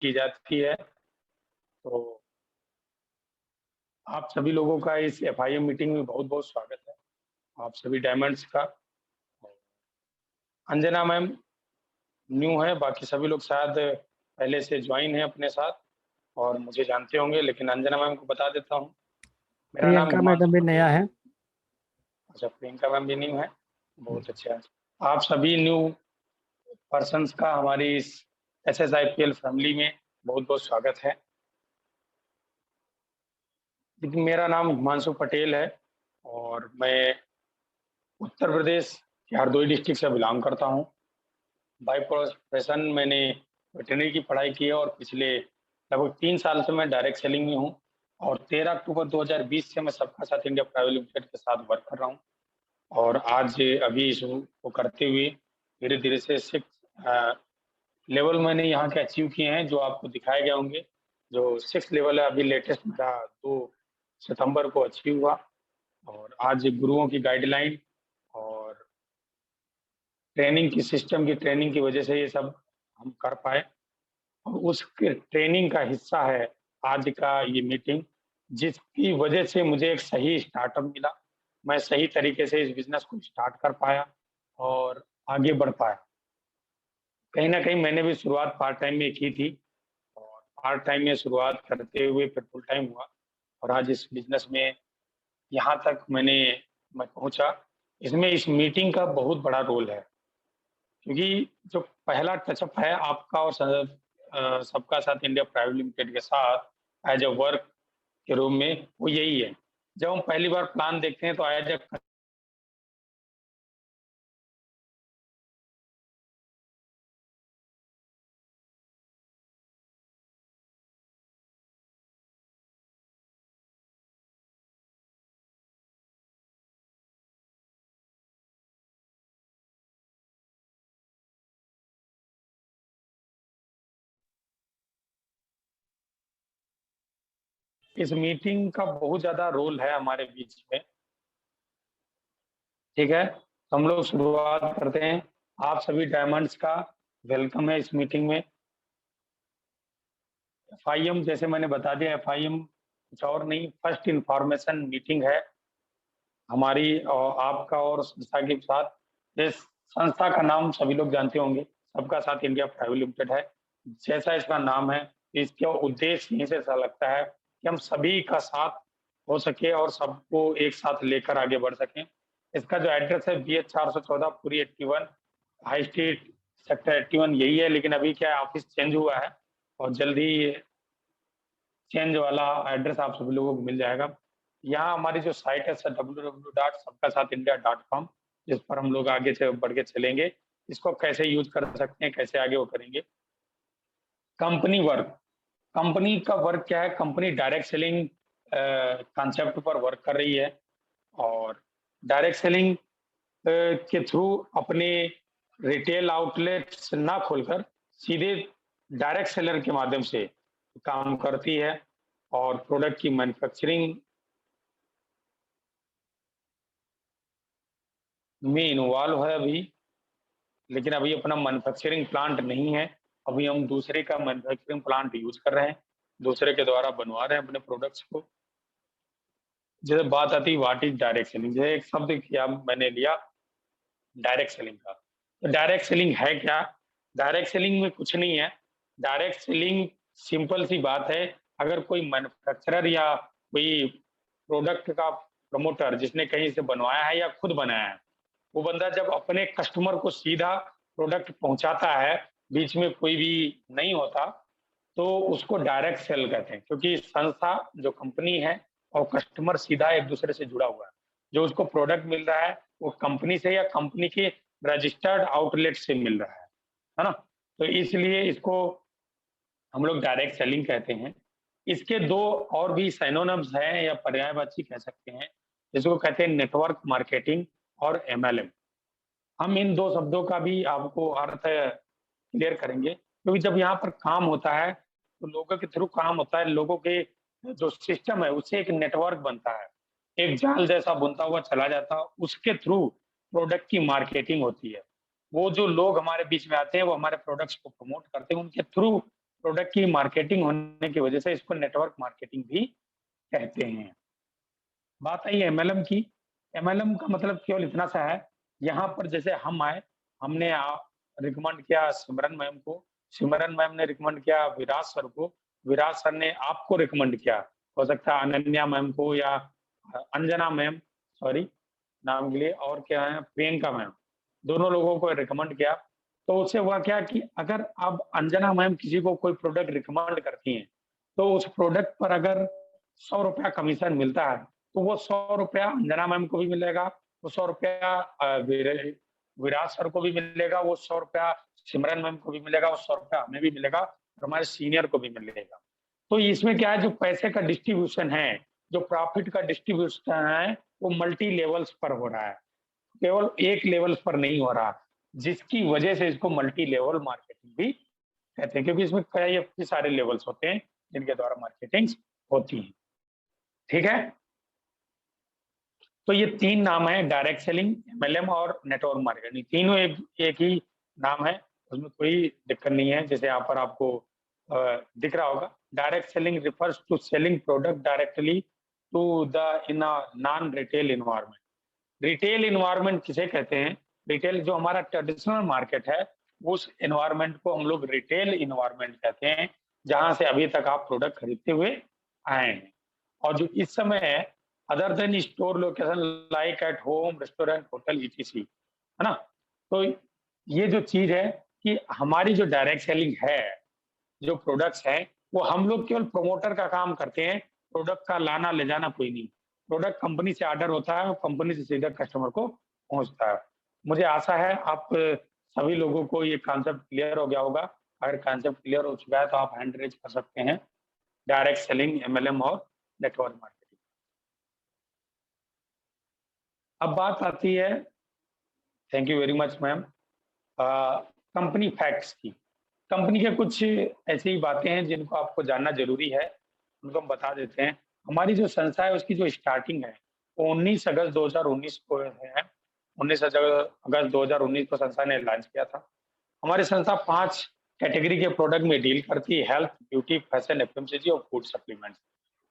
की जाती है। तो आप सभी लोगों का इस एफआईएम मीटिंग में बहुत-बहुत स्वागत है। आप सभी डायमंड्स का। अंजना मैम न्यू है, बाकी सभी लोग शायद पहले से जॉइन हैं अपने साथ और मुझे जानते होंगे, लेकिन अंजना मैम को बता देता हूँ। मेरा नाम प्रियंका मैडम हिमांशु भी पटेल नया है। है। अच्छा, प्रियंका मैम भी न्यू है, बहुत अच्छा। आप सभी न्यू पर्सन्स का हमारी इस एसएसआईपीएल फैमिली में बहुत-बहुत स्वागत है। लेकिन मेरा नाम हिमांशु पटेल है और मैं उत्तर प्रदेश के हरदोई डिस्ट्रिक्ट से बिलोंग करता हूँ। बाय प्रोफेशन मैंने वेटरनरी की पढ़ाई की है और पिछले लगभग 3 साल से मैं डायरेक्ट सेलिंग में हूँ और 13 अक्टूबर 2020 से मैं सबका साथ इंडिया प्राइवेट लिमिटेड के साथ वर्क कर रहा हूँ और आज अभी इसको करते हुए धीरे-धीरे से 6 लेवल मैंने यहाँ के अचीव किए हैं, जो आपको दिखाए गए होंगे। जो 6 लेवल है, अभी लेटेस्ट मेरा 2 सितंबर को अचीव हुआ और आज गुरुओं की गाइडलाइन और ट्रेनिंग की सिस्टम की ट्रेनिंग की वजह से ये सब हम कर पाए और उसके ट्रेनिंग का हिस्सा है आज का ये मीटिंग, जिसकी वजह से मुझे एक सही स्टार्टअप मिला। मैं सही तरीके से इस बिज़नेस को स्टार्ट कर पाया और आगे बढ़ पाया। कहीं न कहीं मैंने भी शुरुआत पार्ट टाइम में की थी और पार्ट टाइम में शुरुआत करते हुए फिर फुल टाइम हुआ और आज इस बिज़नेस में यहाँ तक मैं पहुँचा। इसमें इस मीटिंग का बहुत बड़ा रोल है, क्योंकि जो पहला टचअप है आपका और सबका साथ इंडिया प्राइवेट लिमिटेड के साथ एज़ अ वर्क के रूप में, वो यही है। जब हम पहली बार प्लान देखते हैं तो एज़ अ इस मीटिंग का बहुत ज़्यादा रोल है हमारे बीच में, ठीक है? तो हम लोग शुरुआत करते हैं। आप सभी डायमंड्स का वेलकम है इस मीटिंग में। एफआईएम जैसे मैंने बता दिया, एफआईएम कुछ और नहीं, फर्स्ट इन्फॉर्मेशन मीटिंग है हमारी और आपका और संस्था के साथ। इस संस्था का नाम सभी लोग जानते होंगे, सबका साथ इंडिया प्राइवेट लिमिटेड है। जैसा इसका नाम है, इसका उद्देश्य यहीं से ऐसा लगता है कि हम सभी का साथ हो सके और सबको एक साथ लेकर आगे बढ़ सकें। इसका जो एड्रेस है BH 414 पूरी 81 हाई स्ट्रीट सेक्टर 81 यही है, लेकिन अभी क्या है ऑफिस चेंज हुआ है और जल्द ही चेंज वाला एड्रेस आप सभी लोगों को मिल जाएगा। यहाँ हमारी जो साइट है www.sabkasathindia.com, जिस पर हम लोग आगे से बढ़ के चलेंगे। इसको कैसे यूज कर सकते हैं, कैसे आगे वो करेंगे। कंपनी वर्क, कंपनी का वर्क क्या है? कंपनी डायरेक्ट सेलिंग कॉन्सेप्ट पर वर्क कर रही है और डायरेक्ट सेलिंग के थ्रू अपने रिटेल आउटलेट्स ना खोलकर सीधे डायरेक्ट सेलर के माध्यम से काम करती है और प्रोडक्ट की मैन्युफैक्चरिंग में इन्वॉल्व है अभी, लेकिन अभी अपना मैन्युफैक्चरिंग प्लांट नहीं है। अभी हम दूसरे का मैन्युफैक्चरिंग प्लांट यूज कर रहे हैं, दूसरे के द्वारा बनवा रहे हैं अपने प्रोडक्ट्स को। जैसे बात आती है व्हाट इज डायरेक्ट सेलिंग, जैसे एक शब्द किया मैंने लिया डायरेक्ट सेलिंग का। तो डायरेक्ट सेलिंग है क्या? डायरेक्ट सेलिंग में कुछ नहीं है। डायरेक्ट सेलिंग सिंपल सी बात है, अगर कोई मैन्युफैक्चरर या कोई प्रोडक्ट का प्रमोटर जिसने कहीं से बनवाया है या खुद बनाया है, वो बंदा जब अपने कस्टमर को सीधा प्रोडक्ट पहुंचाता है, बीच में कोई भी नहीं होता, तो उसको डायरेक्ट सेल कहते हैं, क्योंकि संस्था जो कंपनी है और कस्टमर सीधा एक दूसरे से जुड़ा हुआ है। जो उसको प्रोडक्ट मिल रहा है वो कंपनी से या कंपनी के रजिस्टर्ड आउटलेट से मिल रहा है ना? तो इसलिए इसको हम लोग डायरेक्ट सेलिंग कहते हैं। इसके दो और भी सिनोनिम्स हैं या पर्यायवाची कह सकते हैं, जिसको कहते हैं नेटवर्क मार्केटिंग और MLM। हम इन दो शब्दों का भी आपको अर्थ क्लियर करेंगे, क्योंकि जब यहाँ पर काम होता है तो लोगों के थ्रू काम होता है, लोगों के जो सिस्टम है उससे एक नेटवर्क बनता है, एक जाल जैसा बुनता हुआ चला जाता है, उसके थ्रू प्रोडक्ट की मार्केटिंग होती है। वो जो लोग हमारे बीच में आते हैं वो हमारे प्रोडक्ट्स को प्रमोट करते हैं, उनके थ्रू प्रोडक्ट की मार्केटिंग होने की वजह से इसको नेटवर्क मार्केटिंग भी कहते हैं। बात आई एमएलएम की। एमएलएम का मतलब केवल इतना सा है, यहाँ पर जैसे हम आए, हमने रिकमेंड किया सिमरन मैम को, सिमरन मैम ने रिकमेंड किया विराज सर को, विराज सर ने आपको रिकमेंड किया, हो सकता है अनन्या मैम को या अंजना मैम, सॉरी नाम के लिए, और क्या है प्रियंका मैम, दोनों लोगों को रिकमेंड किया। तो उससे हुआ क्या कि अगर अब अंजना मैम किसी को कोई प्रोडक्ट रिकमेंड करती हैं, तो उस प्रोडक्ट पर अगर 100 रुपया कमीशन मिलता है, तो वो 100 रुपया अंजना मैम को भी मिलेगा, वो 100 रुपया विराज सर को भी मिलेगा, वो 100 रुपया सिमरन मैम को भी मिलेगा, वो 100 रुपया हमें भी मिलेगा और हमारे सीनियर को भी मिलेगा। तो इसमें क्या है, जो पैसे का डिस्ट्रीब्यूशन है, जो प्रॉफिट का डिस्ट्रीब्यूशन है, वो मल्टी लेवल्स पर हो रहा है, केवल एक लेवल पर नहीं हो रहा, जिसकी वजह से इसको मल्टी लेवल मार्केटिंग भी कहते हैं, क्योंकि इसमें कई सारे लेवल्स होते हैं जिनके द्वारा मार्केटिंग होती है। ठीक है, तो ये 3 नाम है, डायरेक्ट सेलिंग, एमएलएम और नेटवर्क मार्केटिंग, तीनों एक ही नाम है, उसमें कोई दिक्कत नहीं है। जैसे यहाँ पर आपको दिख रहा होगा, direct selling refers to selling product directly to the in a non retail environment. Retail environment किसे कहते हैं? रिटेल जो हमारा ट्रेडिशनल मार्केट है, उस इन्वायरमेंट को हम लोग रिटेल इन्वायरमेंट कहते हैं, जहां से अभी तक आप प्रोडक्ट खरीदते हुए आए हैं। और जो इस समय है, other than store location like at home, restaurant, hotel, etc, है ना? तो ये जो चीज है कि हमारी जो डायरेक्ट सेलिंग है, जो प्रोडक्ट्स हैं, वो हम लोग केवल प्रमोटर का काम करते हैं, प्रोडक्ट का लाना ले जाना कोई नहीं। प्रोडक्ट कंपनी से ऑर्डर होता है और कंपनी से सीधा कस्टमर को पहुंचता है। मुझे आशा है आप सभी लोगों को ये कॉन्सेप्ट क्लियर हो गया होगा। अगर कॉन्सेप्ट क्लियर हो चुका है तो आप हैंड रेज कर सकते हैं। डायरेक्ट सेलिंग, एमएलएम और नेटवर्क मार्केटिंग। अब बात आती है, thank you very much ma'am, company facts की। कंपनी के कुछ ऐसी बातें हैं जिनको आपको जानना जरूरी है, उनको हम बता देते हैं। हमारी जो संस्था है उसकी जो स्टार्टिंग है वो 19 अगस्त 2019 को है। 19 अगस्त 2019 को संस्था ने लॉन्च किया था। हमारी संस्था 5 कैटेगरी के प्रोडक्ट में डील करती है, हेल्थ, ब्यूटी, फैशन, एफएमसीजी और फूड सप्लीमेंट्स।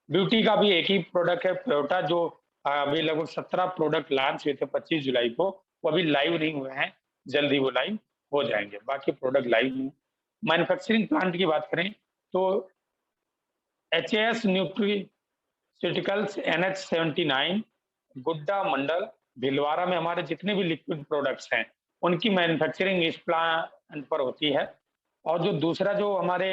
ब्यूटी का भी एक ही प्रोडक्ट है प्योटा, जो अभी लगभग 17 प्रोडक्ट लॉन्च हुए थे 25 जुलाई को, वो अभी लाइव नहीं हुए हैं, जल्द ही वो लाइव हो जाएंगे, बाकी प्रोडक्ट लाइव हैं। मैन्युफैक्चरिंग प्लांट की बात करें तो एचएएस न्यूट्रीस्यूटिकल्स NH79 गुड्डा मंडल भिलवाड़ा में हमारे जितने भी लिक्विड प्रोडक्ट्स हैं उनकी मैन्युफैक्चरिंग इस प्लांट पर होती है। और जो दूसरा जो हमारे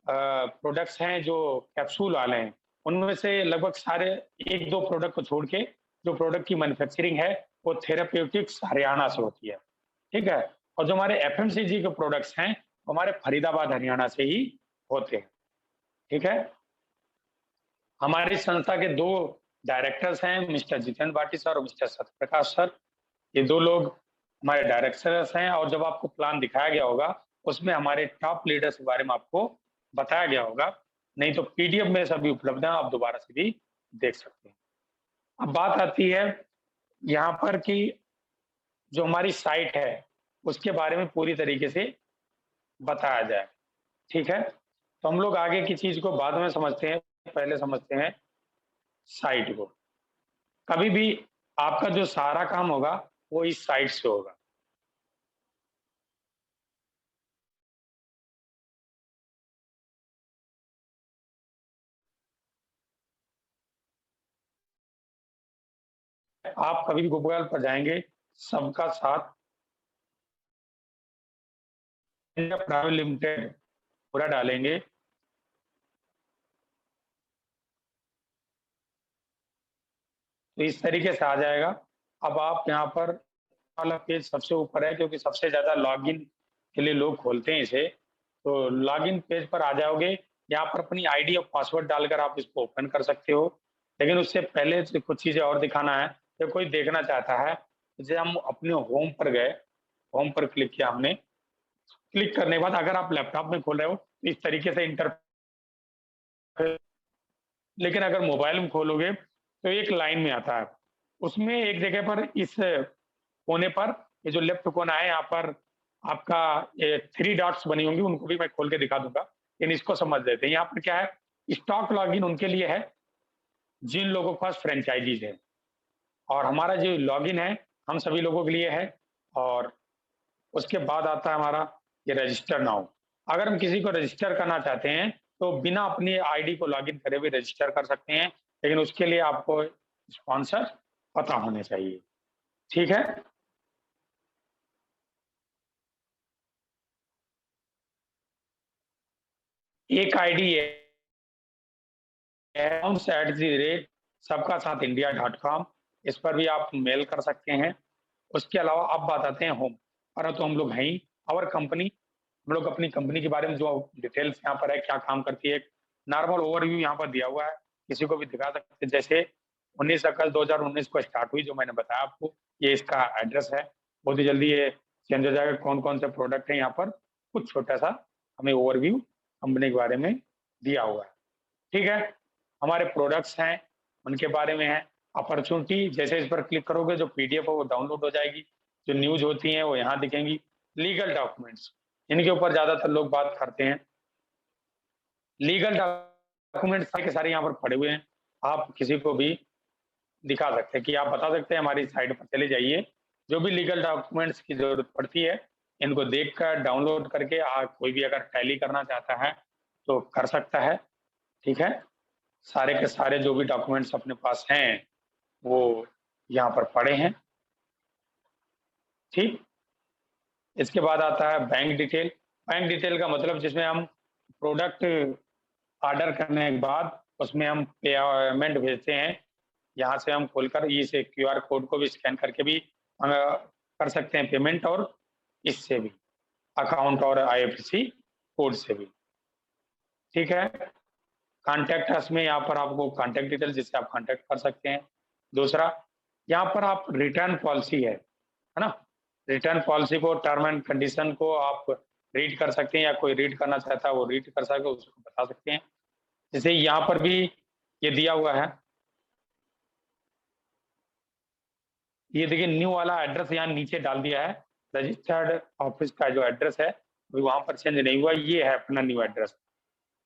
प्रोडक्ट्स हैं जो कैप्सूल वाले हैं, उनमें से लगभग सारे 1-2 प्रोडक्ट को छोड़ के जो प्रोडक्ट की मैन्युफैक्चरिंग है वो थेराप्यूटिक्स हरियाणा से होती है। ठीक है, और जो हमारे एफएमसीजी के प्रोडक्ट्स हैं हमारे फरीदाबाद हरियाणा से ही होते हैं। ठीक है, हमारी संस्था के 2 डायरेक्टर्स हैं, मिस्टर जितेंद्र भाटी सर और मिस्टर सत्यप्रकाश सर। ये 2 लोग हमारे डायरेक्टर्स हैं और जब आपको प्लान दिखाया गया होगा उसमें हमारे टॉप लीडर्स के बारे में आपको बताया गया होगा, नहीं तो पीडीएफ में सभी उपलब्ध है, आप दोबारा से भी देख सकते हैं। अब बात आती है यहाँ पर कि जो हमारी साइट है उसके बारे में पूरी तरीके से बताया जाए। ठीक है, तो हम लोग आगे की चीज को बाद में समझते हैं, पहले समझते हैं साइट को। कभी भी आपका जो सारा काम होगा वो इस साइट से होगा। आप कभी भी गूगल पर जाएंगे, सबका साथ प्राइवेट लिमिटेड पूरा डालेंगे, तो इस तरीके से आ जाएगा। अब आप यहाँ पर वाला पेज सबसे ऊपर है क्योंकि सबसे ज्यादा लॉगिन के लिए लोग खोलते हैं इसे, तो लॉगिन पेज पर आ जाओगे। यहाँ पर अपनी आईडी और पासवर्ड डालकर आप इसको ओपन कर सकते हो, लेकिन उससे पहले से कुछ चीजें और दिखाना है। तो कोई देखना चाहता है, जैसे हम अपने होम पर गए, होम पर क्लिक किया हमने, क्लिक करने के बाद अगर आप लैपटॉप में खोल रहे हो तो इस तरीके से इंटर, लेकिन अगर मोबाइल में खोलोगे तो एक लाइन में आता है। उसमें एक जगह पर इस कोने पर, ये जो लेफ्ट कोना है यहाँ पर आपका 3 डॉट्स बनी होंगी, उनको भी मैं खोल के दिखा दूंगा। इन इसको समझ लेते हैं। यहाँ पर क्या है, स्टॉक लॉगिन उनके लिए है जिन लोगों के पास फ्रेंचाइजीज है, और हमारा जो लॉगिन है हम सभी लोगों के लिए है। और उसके बाद आता है हमारा ये रजिस्टर नाउ। अगर हम किसी को रजिस्टर करना चाहते हैं तो बिना अपनी आईडी को लॉगिन करे हुए रजिस्टर कर सकते हैं, लेकिन उसके लिए आपको स्पॉन्सर पता होने चाहिए। ठीक है। एक आईडी है सबका साथ india.com, इस पर भी आप मेल कर सकते हैं। उसके अलावा अब बात आते हैं होम, परंतु हम लोग हैं ही और कंपनी, हम लोग अपनी कंपनी के बारे में जो डिटेल्स यहाँ पर है, क्या काम करती है, नॉर्मल ओवरव्यू यहाँ पर दिया हुआ है, किसी को भी दिखा सकते हैं। जैसे 19 अगस्त 2019 को स्टार्ट हुई, जो मैंने बताया आपको, ये इसका एड्रेस है। बहुत ही जल्दी ये चेंज हो जाएगा। कौन कौन से प्रोडक्ट है यहाँ पर कुछ छोटा सा हमें ओवरव्यू कंपनी के बारे में दिया हुआ है। ठीक है। हमारे प्रोडक्ट्स हैं उनके बारे में है। अपॉर्चुनिटी, जैसे इस पर क्लिक करोगे जो पीडीएफ है वो डाउनलोड हो जाएगी, जो न्यूज होती हैं वो यहाँ दिखेंगी। लीगल डॉक्यूमेंट्स, इनके ऊपर ज्यादातर लोग बात करते हैं। लीगल डॉक्यूमेंट्स सारे के सारे यहाँ पर पड़े हुए हैं, आप किसी को भी दिखा सकते हैं कि आप बता सकते हैं हमारी साइट पर चले जाइए, जो भी लीगल डॉक्यूमेंट्स की जरूरत पड़ती है इनको देखकर डाउनलोड करके आप कोई भी अगर टैली करना चाहता है तो कर सकता है। ठीक है। सारे के सारे जो भी डॉक्यूमेंट्स अपने पास हैं वो यहाँ पर पड़े हैं। ठीक। इसके बाद आता है बैंक डिटेल। बैंक डिटेल का मतलब जिसमें हम प्रोडक्ट ऑर्डर करने के बाद उसमें हम पेमेंट भेजते हैं, यहाँ से हम खोलकर इस क्यूआर कोड को भी स्कैन करके भी कर सकते हैं पेमेंट, और इससे भी अकाउंट और आईएफएससी कोड से भी। ठीक है। कॉन्टैक्ट अस में यहाँ पर आपको कॉन्टैक्ट डिटेल जिससे आप कॉन्टैक्ट कर सकते हैं। दूसरा, यहाँ पर आप रिटर्न पॉलिसी है ना, रिटर्न पॉलिसी को, टर्म एंड कंडीशन को आप रीड कर सकते हैं, या कोई रीड करना चाहता है वो रीड कर सकते हैं, उसको बता सकते हैं। जैसे यहाँ पर भी ये दिया हुआ है, ये देखिए न्यू वाला एड्रेस यहाँ नीचे डाल दिया है। रजिस्टर्ड ऑफिस का जो एड्रेस है वहां पर चेंज नहीं हुआ, ये है अपना न्यू एड्रेस,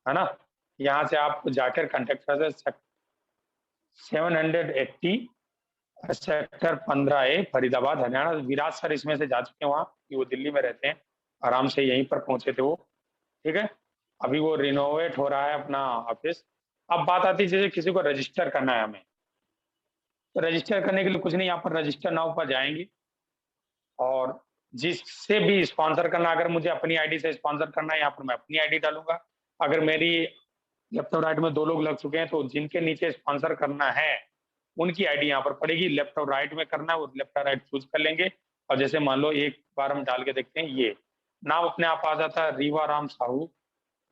है ना। यहाँ से आप जाकर कॉन्टेक्ट कर सकते। 780 सेक्टर 15A फरीदाबाद हरियाणा। विराज सर इसमें से जा चुके हैं वहाँ, कि वो दिल्ली में रहते हैं, आराम से यहीं पर पहुंचे थे वो। ठीक है। अभी वो रिनोवेट हो रहा है अपना ऑफिस। अब बात आती है जैसे किसी को रजिस्टर करना है हमें, तो रजिस्टर करने के लिए कुछ नहीं, यहाँ पर रजिस्टर नाउ पर जाएंगे, और जिससे भी स्पॉन्सर करना, अगर मुझे अपनी आईडी से स्पॉन्सर करना है यहाँ पर मैं अपनी आईडी डालूंगा। अगर मेरी लेफ्ट और राइट में 2 लोग लग चुके हैं तो जिनके नीचे स्पॉन्सर करना है उनकी आईडी यहाँ पर पड़ेगी। लेफ्ट और राइट में करना है वो लेफ्ट और राइट चूज कर लेंगे, और जैसे मान लो एक बार हम डाल के देखते हैं, ये नाम अपने आप आ जाता है, रीवा राम साहू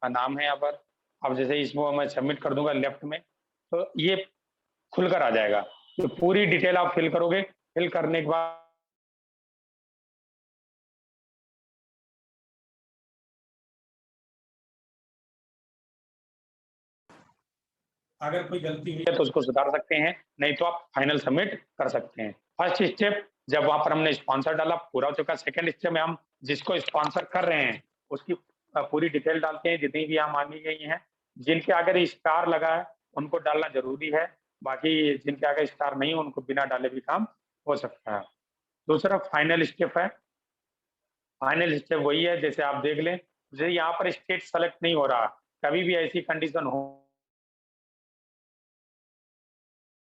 का नाम है यहाँ पर। अब जैसे इसको मैं सबमिट कर दूंगा लेफ्ट में, तो ये खुलकर आ जाएगा। तो पूरी डिटेल आप फिल करोगे, फिल करने के बाद अगर कोई गलती हुई है तो उसको सुधार सकते हैं, नहीं तो आप फाइनल सबमिट कर सकते हैं। फर्स्ट स्टेप जब वहां पर हमने स्पॉन्सर डाला पूरा हो चुका। सेकंड स्टेप में हम जिसको स्पॉन्सर कर रहे हैं उसकी पूरी डिटेल डालते हैं, जितनी भी यहाँ मांगी गई हैं। जिनके अगर स्टार लगा है उनको डालना जरूरी है, बाकी जिनके आगे स्टार नहीं है उनको बिना डाले भी काम हो सकता है। दूसरा फाइनल स्टेप है। फाइनल स्टेप वही है, जैसे आप देख लें, जैसे यहाँ पर स्टेट सेलेक्ट नहीं हो रहा, कभी भी ऐसी कंडीशन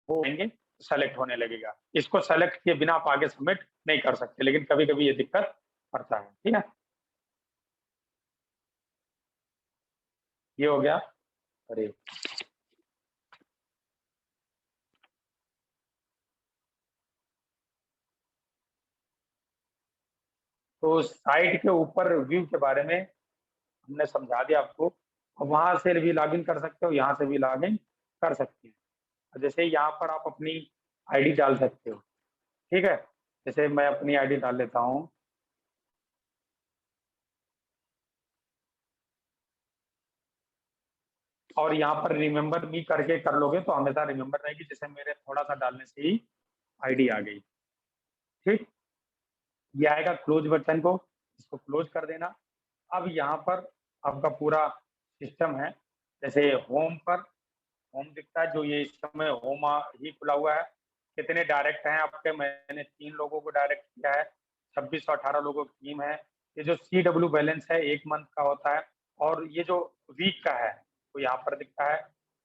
होंगे सेलेक्ट होने लगेगा। इसको सेलेक्ट किए बिना आप आगे सबमिट नहीं कर सकते, लेकिन कभी कभी ये दिक्कत करता है। ठीक है। ये हो गया। अरे, तो साइट के ऊपर व्यू के बारे में हमने समझा दिया आपको। अब वहां से भी लॉगिन कर सकते हो, यहाँ से भी लॉगिन कर सकते हैं। जैसे यहाँ पर आप अपनी आईडी डाल सकते हो। ठीक है। जैसे मैं अपनी आईडी डाल लेता हूँ, और यहाँ पर रिमेंबर मी करके कर लोगे तो हमेशा रिमेंबर रहेगी। जैसे मेरे थोड़ा सा डालने से ही आईडी आ गई। ठीक। ये आएगा क्लोज बटन को, इसको क्लोज कर देना। अब यहाँ पर आपका पूरा सिस्टम है। जैसे होम दिखता है, जो ये इस समय होम ही खुला हुआ है। कितने डायरेक्ट हैं आपके, मैंने 3 लोगों को डायरेक्ट किया है, 2618 लोगों की टीम है। ये जो CW बैलेंस है 1 मंथ का होता है, और ये जो वीक का है वो यहाँ पर दिखता है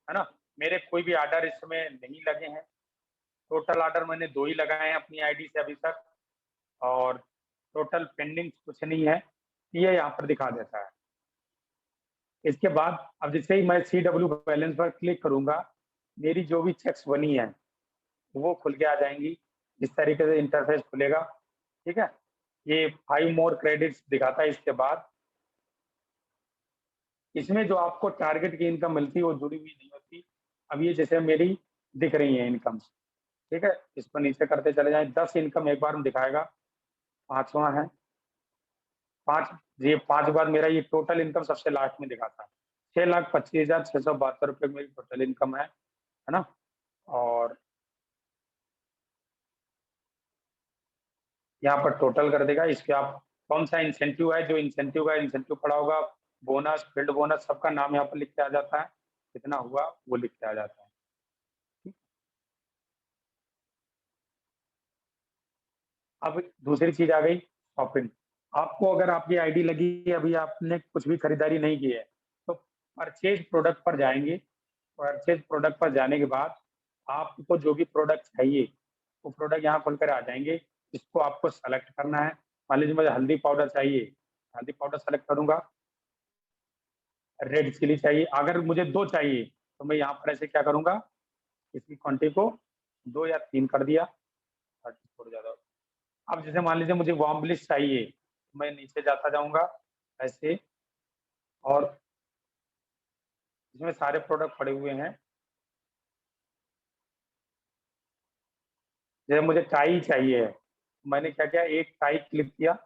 ना? मेरे कोई भी ऑर्डर इस समय नहीं लगे हैं। टोटल ऑर्डर मैंने 2 ही लगाए हैं अपनी आईडी से अभी तक, और टोटल पेंडिंग कुछ नहीं है, ये यहाँ पर दिखा देता है। इसके बाद अब जैसे ही मैं CW बैलेंस पर क्लिक करूँगा, मेरी जो भी चेक्स बनी है वो खुल के आ जाएँगी। इस तरीके से इंटरफ़ेस खुलेगा, ठीक है? ये 5 मोर क्रेडिट्स दिखाता है। इसके बाद इसमें जो आपको टारगेट की इनकम मिलती है वो जुड़ी हुई नहीं होती। अब ये जैसे मेरी दिख रही है इनकम्स, ठीक है? इस पर नीचे करते चले जाएँ, 10 इनकम एक बार में दिखाएगा, 5वाँ है, 5 ये 5 के बाद मेरा ये टोटल इनकम सबसे लास्ट में दिखाता है। 6,25,672 रुपए मेरी टोटल इनकम है ना? और यहाँ पर टोटल कर देगा। इसके आप कौन-सा इंसेंटिव है, जो इंसेंटिव का इंसेंटिव पड़ा होगा, बोनस, फील्ड बोनस, सबका नाम यहाँ पर लिख के आ जाता है। कितना हुआ वो लिख के आ जाता है। ठीक। अब दूसरी चीज़ आ गई शॉपिंग। आपको अगर आपकी आईडी लगी है, अभी आपने कुछ भी खरीदारी नहीं की है, तो परचेज़ प्रोडक्ट पर जाएँगे। परचेज़ प्रोडक्ट पर जाने के बाद आपको जो भी प्रोडक्ट चाहिए, वो प्रोडक्ट यहाँ खुल कर आ जाएँगे। इसको आपको सेलेक्ट करना है। मान लीजिए मुझे हल्दी पाउडर चाहिए, हल्दी पाउडर सेलेक्ट करूँगा। रेड चिली चाहिए, अगर मुझे 2 चाहिए, तो मैं यहाँ पर ऐसे क्या करूँगा, इसकी क्वांटिटी को 2 या 3 कर दिया, ताकि थोड़ा ज़्यादा। अब जैसे मान लीजिए मुझे वार्म ब्लिस चाहिए, मैं नीचे जाता जाऊँगा ऐसे, और इसमें सारे प्रोडक्ट पड़े हुए हैं। जैसे मुझे टाई चाहिए है, मैंने क्या किया, एक टाई क्लिक किया,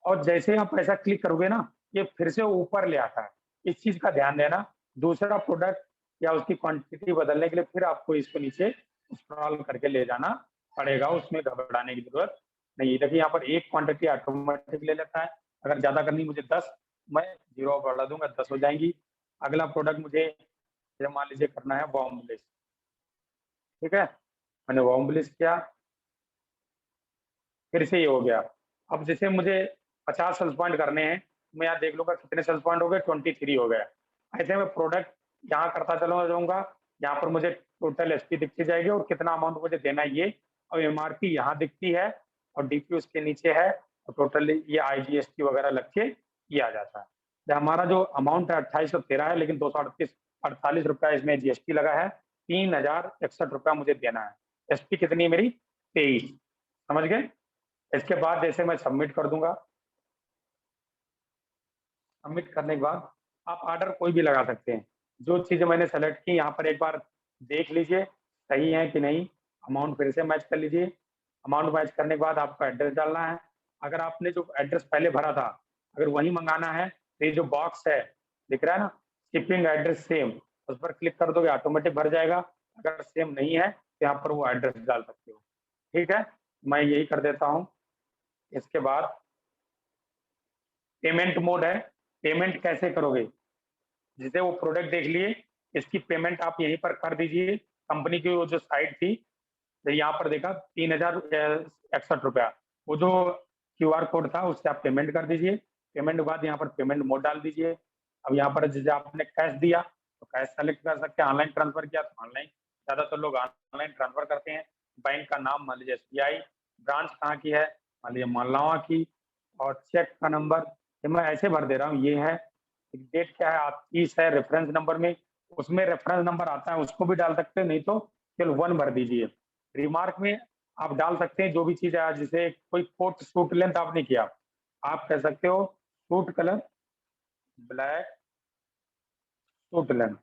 और जैसे ही आप ऐसा क्लिक करोगे ना, ये फिर से ऊपर ले आता है। इस चीज़ का ध्यान देना, दूसरा प्रोडक्ट या उसकी क्वांटिटी बदलने के लिए फिर आपको इसको नीचे स्क्रॉल करके ले जाना पड़ेगा, उसमें घबराने की ज़रूरत नहीं है। देखिए यहाँ पर एक क्वांटिटी ऑटोमेटिक ले लेता है, अगर ज़्यादा करनी मुझे 10, मैं 0 बढ़ा दूँगा, 10 हो जाएँगी। अगला प्रोडक्ट मुझे ये मान लीजिए करना है वार्म ब्लिस, ठीक है? मैंने वार्म ब्लिस किया, फिर से ये हो गया। अब जैसे मुझे 50 सेल्स पॉइंट करने हैं, मैं यहाँ देख लूँगा कितने सेल्स पॉइंट हो गए, 23 हो गए। ऐसे मैं प्रोडक्ट यहाँ करता चला जाऊँगा, यहाँ पर मुझे टोटल एसपी दिखती जाएगी और कितना अमाउंट मुझे देना है ये, और एमआरपी यहाँ दिखती है, और डीपी उसके नीचे है, और टोटल ये आईजीएसटी वगैरह लग के ये आ जाता है। तो हमारा जो अमाउंट है 2813 है, लेकिन 238 रुपया इसमें जीएसटी लगा है, 3061 रुपया मुझे देना है। एसपी कितनी है मेरी? 23। समझ गए? इसके बाद जैसे मैं सबमिट कर दूँगा, सबमिट करने के बाद आप ऑर्डर कोई भी लगा सकते हैं। जो चीज़ें मैंने सेलेक्ट की यहाँ पर एक बार देख लीजिए, सही है कि नहीं, अमाउंट फिर से मैच कर लीजिए। अमाउंट मैच करने के बाद आपको एड्रेस डालना है। अगर आपने जो एड्रेस पहले भरा था, अगर वही मँगाना है, तो ये जो बॉक्स है, दिख रहा है ना? शिपिंग एड्रेस सेम, उस पर क्लिक कर दोगे ऑटोमेटिक भर जाएगा। अगर सेम नहीं है, तो यहाँ पर वो एड्रेस डाल सकते हो। ठीक है? मैं यही कर देता हूँ। इसके बाद पेमेंट मोड है, पेमेंट कैसे करोगे? जैसे वो प्रोडक्ट देख लिए, इसकी पेमेंट आप यहीं पर कर दीजिए। कंपनी की वो जो साइट थी, तो यहाँ पर देखा 3061 रुपया, वो जो क्यूआर कोड था उससे आप पेमेंट कर दीजिए। पेमेंट के बाद यहाँ पर पेमेंट मोड डाल दीजिए। अब यहाँ पर जैसे आपने कैश दिया, तो कैश सेलेक्ट कर सकते हैं, ऑनलाइन ट्रांसफर किया तो ऑनलाइन, ज़्यादातर लोग ऑनलाइन ट्रांसफर करते हैं। बैंक का नाम मान लीजिए एसबीआई, ब्रांच कहाँ की है, मान लीजिए मालगाँव की, और चेक का नंबर, ये मैं ऐसे भर दे रहा हूँ, ये है। डेट क्या है आपकी, 30 है, रेफरेंस नंबर में, उसमें रेफरेंस नंबर आता है, उसको भी डाल सकते हैं, नहीं तो केवल 1 भर दीजिए। रिमार्क में आप डाल सकते हैं जो भी चीज़ है, जैसे कोई कोट सूट लेंथ आपने किया, आप कह सकते हो suit colour black suit length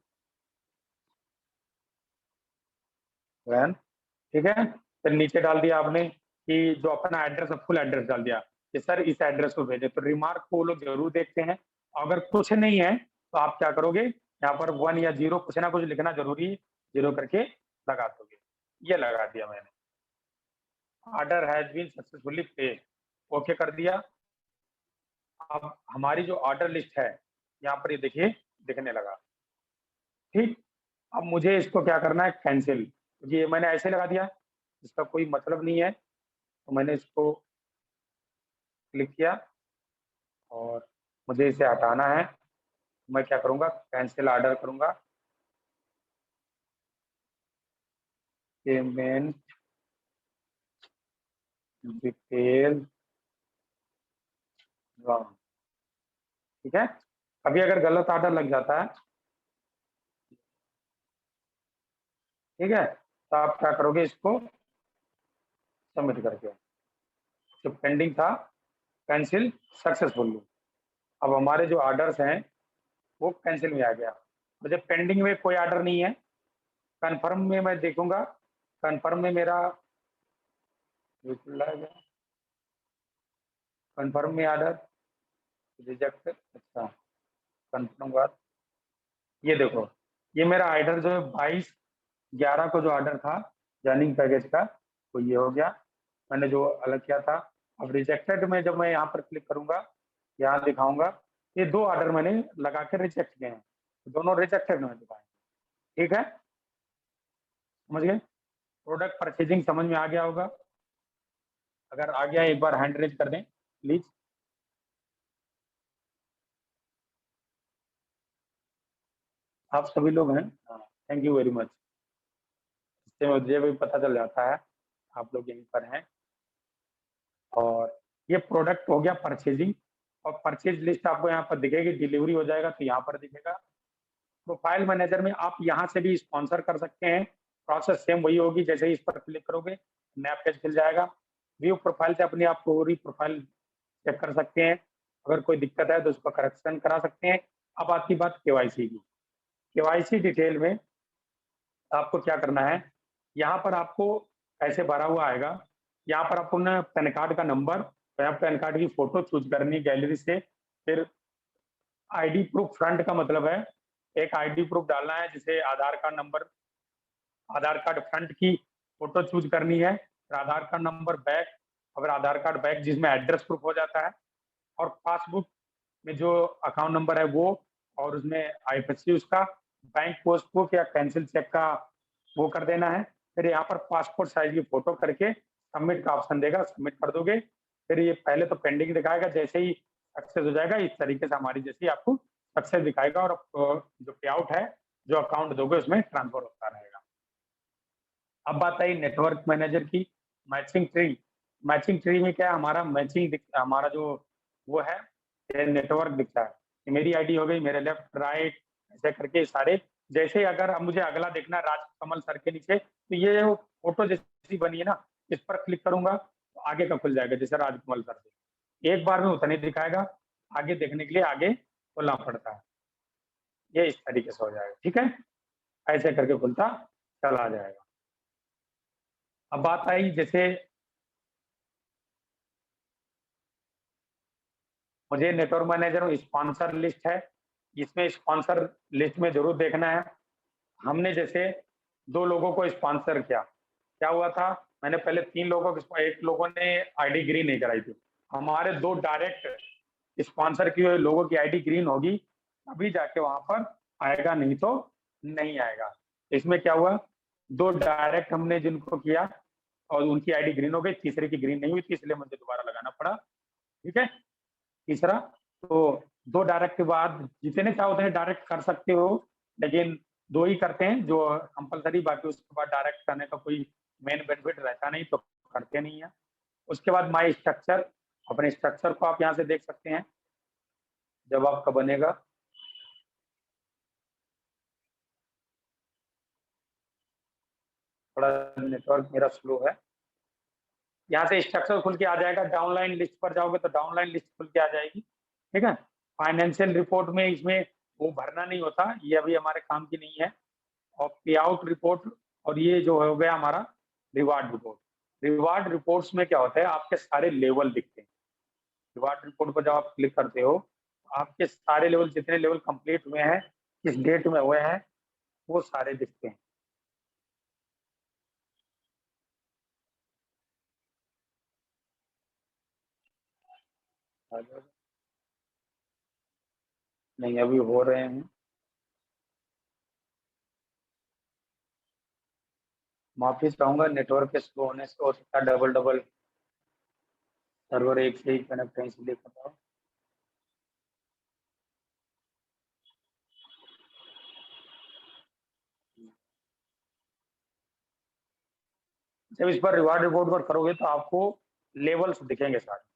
one, ठीक है? फिर नीचे डाल दिया आपने कि जो अपना एड्रेस है, फुल एड्रेस डाल दिया कि सर इस एड्रेस को भेजें, तो रिमार्क को वो लोग ज़रूर देखते हैं। अगर कुछ नहीं है, तो आप क्या करोगे, यहाँ पर 1 या 0 कुछ ना कुछ लिखना ज़रूरी है, 0 करके लगा दोगे। ये लगा दिया मैंने। Order has been successfully placed, okay कर दिया। अब हमारी जो ऑर्डर लिस्ट है, यहाँ पर ये देखिए, दिखने लगा। ठीक, अब मुझे इसको क्या करना है, कैंसिल, क्योंकि ये मैंने ऐसे लगा दिया, इसका कोई मतलब नहीं है, तो मैंने इसको क्लिक किया और मुझे इसे हटाना है। मैं क्या करूँगा, कैंसिल ऑर्डर करूँगा, पेमेंट डिटेल रॉन्ग। ठीक है, अभी अगर गलत ऑर्डर लग जाता है, ठीक है, तो आप क्या करोगे, इसको सबमिट करके, जो पेंडिंग था कैंसिल सक्सेसफुली। अब हमारे जो ऑर्डर्स हैं वो कैंसिल में आ गया। मुझे पेंडिंग में कोई ऑर्डर नहीं है, कंफर्म में मैं देखूंगा, कंफर्म में मेरा कंफर्म में ऑर्डर रिजेक्ट, अच्छा कंफर्म बात, ये देखो, ये मेरा ऑर्डर जो है 22/11 को जो ऑर्डर था जर्निंग पैकेज का, वो ये हो गया, मैंने जो अलग किया था। अब रिजेक्टेड में जब मैं यहाँ पर क्लिक करूंगा, यहाँ दिखाऊंगा, ये 2 ऑर्डर मैंने लगा के रिजेक्ट किए हैं, दोनों रिजेक्टेड में दिखाए। ठीक है, समझ गए, प्रोडक्ट परचेजिंग समझ में आ गया होगा, अगर आ गया एक बार हैंड रेज कर दें प्लीज। आप सभी लोग हैं, हाँ, थैंक यू वेरी मच, इससे मुझे भी पता चल जाता है आप लोग यहीं पर हैं। और ये प्रोडक्ट हो गया परचेजिंग, और परचेज लिस्ट आपको यहाँ पर दिखेगी, डिलीवरी हो जाएगा तो यहाँ पर दिखेगा। प्रोफाइल मैनेजर में आप यहाँ से भी स्पॉन्सर कर सकते हैं, प्रोसेस सेम वही होगी, जैसे ही इस पर क्लिक करोगे नया पेज खुल जाएगा। व्यू प्रोफाइल से अपनी आप पूरी प्रोफाइल चेक कर सकते हैं, अगर कोई दिक्कत है तो उसका करेक्शन करा सकते हैं। अब आती बात केवाईसी की, केवाईसी डिटेल में आपको क्या करना है, यहाँ पर आपको ऐसे भरा हुआ आएगा, यहाँ पर आपको ना पैन कार्ड का नंबर, पैन कार्ड की फोटो चूज करनी गैलरी से, फिर आईडी प्रूफ फ्रंट का मतलब है एक आईडी प्रूफ डालना है, जिसे आधार कार्ड नंबर, आधार कार्ड फ्रंट की फोटो चूज करनी है, फिर आधार कार्ड नंबर बैक, अगर आधार कार्ड बैक जिसमें एड्रेस प्रूफ हो जाता है, और पासबुक में जो अकाउंट नंबर है वो, और उसमें आईएफएससी उसका, बैंक पोस्ट बुक या कैंसिल चेक का वो कर देना है। फिर यहाँ पर पासपोर्ट साइज की फोटो करके सबमिट का ऑप्शन देगा, सबमिट कर दोगे। फिर ये पहले तो पेंडिंग दिखाएगा, जैसे ही सक्सेस हो जाएगा इस तरीके से हमारी जैसे ही आपको सक्सेस दिखाएगा, और जो पे आउट है जो अकाउंट दोगे उसमें ट्रांसफर होता रहेगा। अब बात आई नेटवर्क मैनेजर की, मैचिंग ट्री। मैचिंग ट्री में क्या है, हमारा मैचिंग हमारा जो वो है, ये नेटवर्क दिखता है कि मेरी आईडी हो गई, मेरे लेफ्ट राइट ऐसे करके सारे, जैसे अगर अब मुझे अगला देखना है राजकमल सर के नीचे, तो ये जो फोटो जैसी बनी है ना, इस पर क्लिक करूंगा तो आगे का खुल जाएगा, जैसे राजकमल सर से एक बार में उतना ही दिखाएगा, आगे देखने के लिए आगे खोलना पड़ता है, ये इस तरीके से हो जाएगा। ठीक है, ऐसे करके खुलता चला जाएगा। अब बात आई जैसे मुझे नेटवर्क मैनेजर स्पॉन्सर लिस्ट है, इसमें स्पॉन्सर लिस्ट में जरूर देखना है, हमने जैसे 2 लोगों को स्पॉन्सर किया, क्या हुआ था, मैंने पहले 3 लोगों को, एक लोगों ने आईडी ग्रीन नहीं कराई थी, हमारे 2 डायरेक्ट स्पॉन्सर की हुए लोगों की आईडी ग्रीन होगी तभी जाके वहां पर आएगा, नहीं तो नहीं आएगा। इसमें क्या हुआ, 2 डायरेक्ट हमने जिनको किया और उनकी आईडी ग्रीन हो गई, तीसरे की ग्रीन नहीं हुई थी, इसलिए मुझे दोबारा लगाना पड़ा। ठीक है, तीसरा, तो 2 डायरेक्ट के बाद जितने चाहो उतने डायरेक्ट कर सकते हो, लेकिन 2 ही करते हैं जो कंपलसरी, बाकी उसके बाद डायरेक्ट करने का कोई मेन बेनिफिट रहता नहीं, तो करते नहीं है। उसके बाद माई स्ट्रक्चर, अपने स्ट्रक्चर को आप यहाँ से देख सकते हैं जब आपका बनेगा। थोड़ा नेटवर्क मेरा स्लो है, यहाँ से स्ट्रक्चर खुल के आ जाएगा, डाउनलाइन लिस्ट पर जाओगे तो डाउनलाइन लिस्ट खुल के आ जाएगी। ठीक है, फाइनेंशियल रिपोर्ट में इसमें वो भरना नहीं होता, ये अभी हमारे काम की नहीं है। और पे आउट रिपोर्ट, और ये जो हो गया हमारा रिवार्ड रिपोर्ट। रिवार्ड रिपोर्ट्स में क्या होता है, आपके सारे लेवल दिखते हैं। रिवार्ड रिपोर्ट पर जब आप क्लिक करते हो, आपके सारे लेवल, जितने लेवल कंप्लीट हुए हैं, किस डेट में हुए हैं, वो सारे दिखते हैं। नहीं, अभी हो रहे हैं। माफी चाहूंगा, नेटवर्क के स्लो होने से हो सकता है डबल डबल सर्वर एक से ही कनेक्ट है, इसलिए कर रहा हूँ। जब इस पर रिवार्ड रिपोर्ट पर करोगे तो आपको लेवल्स दिखेंगे सारे।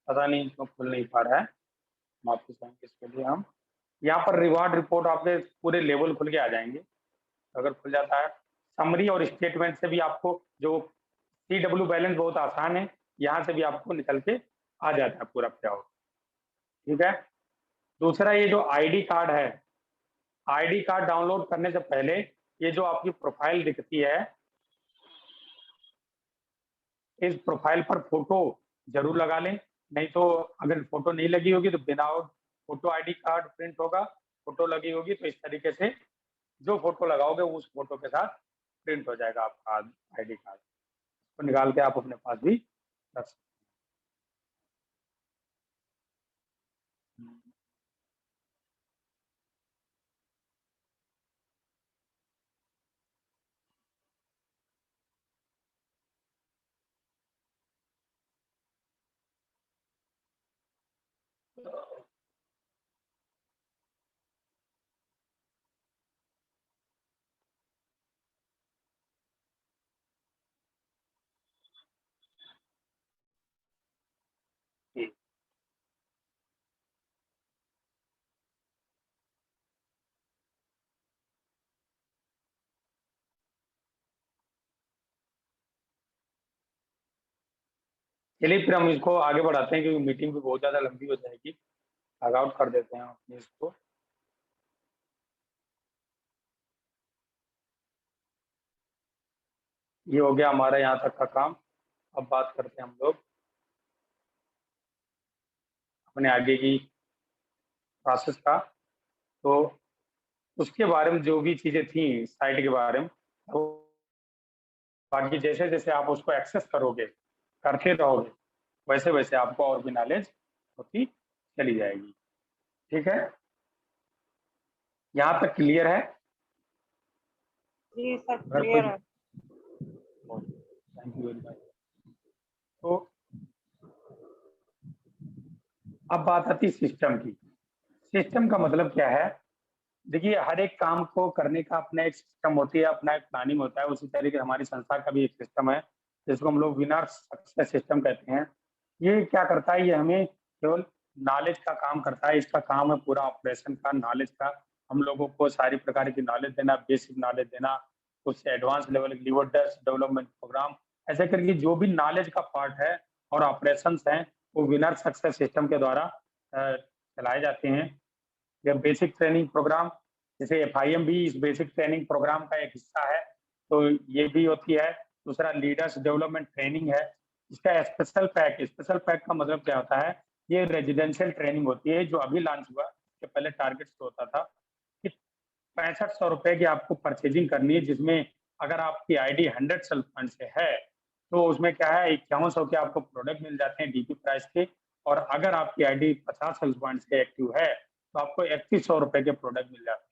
पता नहीं क्यों खुल नहीं पा रहा है, माफी चाहेंगे इसके लिए हम। यहाँ पर रिवार्ड रिपोर्ट आपके पूरे लेवल खुल के आ जाएंगे, अगर खुल जाता है। समरी और स्टेटमेंट से भी आपको जो CW बैलेंस बहुत आसान है, यहाँ से भी आपको निकल के आ जाता है पूरा पे आउट। ठीक है। दूसरा, ये जो आईडी कार्ड है, आईडी कार्ड डाउनलोड करने से पहले ये जो आपकी प्रोफाइल दिखती है, इस प्रोफाइल पर फोटो जरूर लगा लें। नहीं तो अगर फोटो नहीं लगी होगी तो without photo ID card print होगा, फोटो लगी होगी तो इस तरीके से जो फोटो लगाओगे उस फोटो के साथ प्रिंट हो जाएगा आपका आईडी कार्ड। तो निकाल के आप अपने पास भी रख सकते हैं। जी। चलिए फिर हम इसको आगे बढ़ाते हैं, क्योंकि मीटिंग भी बहुत ज्यादा लंबी हो जाएगी। लॉग आउट कर देते हैं अपने इसको। ये हो गया हमारा यहाँ तक का काम। अब बात करते हैं हम लोग अपने आगे की प्रोसेस का। तो उसके बारे में जो भी चीजें थी साइट के बारे में, तो बाकी जैसे जैसे आप उसको एक्सेस करोगे, करते रहोगे, वैसे वैसे आपको और भी नॉलेज होती चली जाएगी। ठीक है, यहाँ तक क्लियर है? जी सर, अगर कोई, क्लियर है। Thank you very much. तो अब बात आती है सिस्टम की। सिस्टम का मतलब क्या है? देखिए, हर एक काम को करने का अपना एक सिस्टम होती है, अपना एक प्लानिंग होता है। उसी तरीके से हमारी संस्था का भी एक सिस्टम है, जिसको हम लोग विनर सक्सेस सिस्टम कहते हैं। ये क्या करता है? ये हमें केवल नॉलेज का काम करता है। इसका काम है पूरा ऑपरेशन का, नॉलेज का। हम लोगों को सारी प्रकार की नॉलेज देना, बेसिक नॉलेज देना, उससे एडवांस लेवल लीवर्डर्स डेवलपमेंट प्रोग्राम, ऐसे करके जो भी नॉलेज का पार्ट है और ऑपरेशंस हैं, वो विनर सक्सेस सिस्टम के द्वारा चलाए जाते हैं। या बेसिक ट्रेनिंग प्रोग्राम, जैसे FIM भी इस बेसिक ट्रेनिंग प्रोग्राम का एक हिस्सा है, तो ये भी होती है। दूसरा लीडर्स डेवलपमेंट ट्रेनिंग है। इसका स्पेशल पैक का मतलब क्या होता है? ये रेजिडेंशियल ट्रेनिंग होती है, जो अभी लॉन्च हुआ। इसके पहले टारगेट होता था कि 6500 रुपए की आपको परचेजिंग करनी है, जिसमें अगर आपकी आईडी 100 सेल पॉइंट से है तो उसमें क्या है, 5100 के आपको प्रोडक्ट मिल जाते हैं DP प्राइस के। और अगर आपकी आईडी 50 सेल पॉइंट से एक्टिव है तो आपको 3100 रुपए के प्रोडक्ट मिल जाते हैं।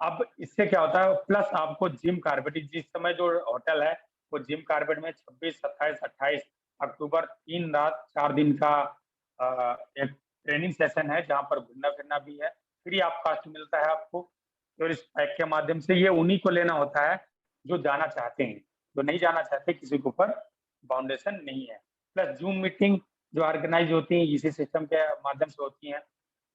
अब इससे क्या होता है, प्लस आपको जिम कारपेट, जिस समय जो होटल है वो जिम कारपेट में 26, 27, 28 अक्टूबर 3 रात 4 दिन का एक ट्रेनिंग सेशन है, जहाँ पर घूमना फिरना भी है। फ्री ऑफ कॉस्ट मिलता है आपको। तो इस पैक के माध्यम से ये उन्हीं को लेना होता है जो जाना चाहते हैं। जो नहीं जाना चाहते, किसी के ऊपर फाउंडेशन नहीं है। प्लस जूम मीटिंग जो ऑर्गेनाइज होती है इसी सिस्टम के माध्यम से होती हैं।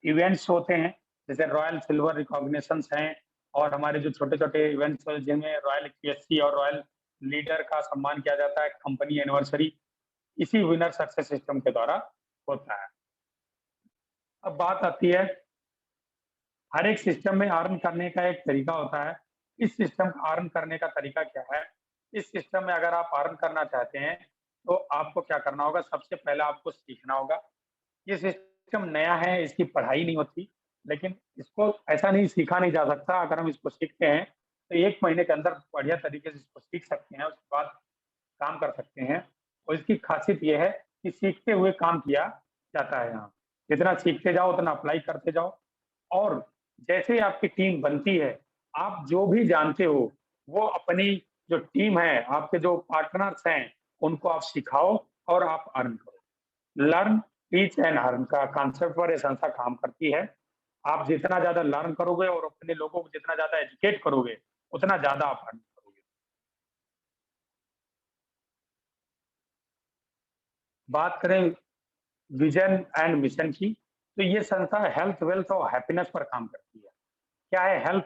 इवेंट्स होते हैं, जैसे रॉयल सिल्वर रिकॉग्निशन हैं, और हमारे जो छोटे छोटे इवेंट्स जिनमें रॉयल PSC और रॉयल लीडर का सम्मान किया जाता है, कंपनी एनिवर्सरी, इसी विनर सक्सेस सिस्टम के द्वारा होता है। अब बात आती है, हर एक सिस्टम में अर्न करने का एक तरीका होता है। इस सिस्टम का अर्न करने का तरीका क्या है? इस सिस्टम में अगर आप अर्न करना चाहते हैं, तो आपको क्या करना होगा, सबसे पहले आपको सीखना होगा। ये सिस्टम नया है, इसकी पढ़ाई नहीं होती, लेकिन इसको ऐसा नहीं सीखा नहीं जा सकता। अगर हम इसको सीखते हैं, तो 1 महीने के अंदर बढ़िया तरीके से इसको सीख सकते हैं, उसके बाद काम कर सकते हैं। और इसकी खासियत ये है कि सीखते हुए काम किया जाता है यहाँ। जितना सीखते जाओ, उतना अप्लाई करते जाओ और जैसे ही आपकी टीम बनती है, आप जो भी जानते हो, वो अपनी जो टीम है, आपके जो पार्टनर्स हैं, उनको आप सिखाओ और आप अर्न करो। लर्न, टीच एंड अर्न का कॉन्सेप्ट पर ये संस्था काम करती है। आप जितना ज़्यादा लर्न करोगे और अपने लोगों को जितना ज़्यादा एजुकेट करोगे, उतना ज़्यादा आप अर्न करोगे। बात करें विज़न एंड मिशन की, तो ये संस्था हेल्थ, वेल्थ और हैप्पीनेस पर काम करती है। क्या है हेल्थ?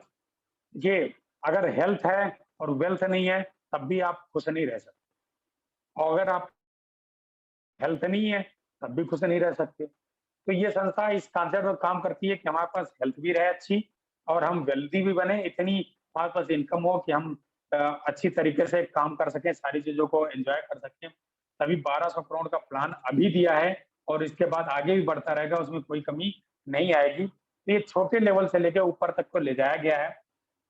ये अगर हेल्थ है और वेल्थ नहीं है, तब भी आप खुश नहीं रह सकते। और अगर आप हेल्थ नहीं है, तब भी खुश नहीं रह सकते। तो ये संस्था इस कॉन्सेप्ट पर काम करती है कि हमारे पास हेल्थ भी रहे अच्छी और हम वेल्दी भी बने, इतनी हमारे पास इनकम हो कि हम अच्छी तरीके से काम कर सकें, सारी चीज़ों को एन्जॉय कर सकें। तभी 1200 करोड़ का प्लान अभी दिया है और इसके बाद आगे भी बढ़ता रहेगा, उसमें कोई कमी नहीं आएगी। तो ये छोटे लेवल से लेके ऊपर तक को ले जाया गया है।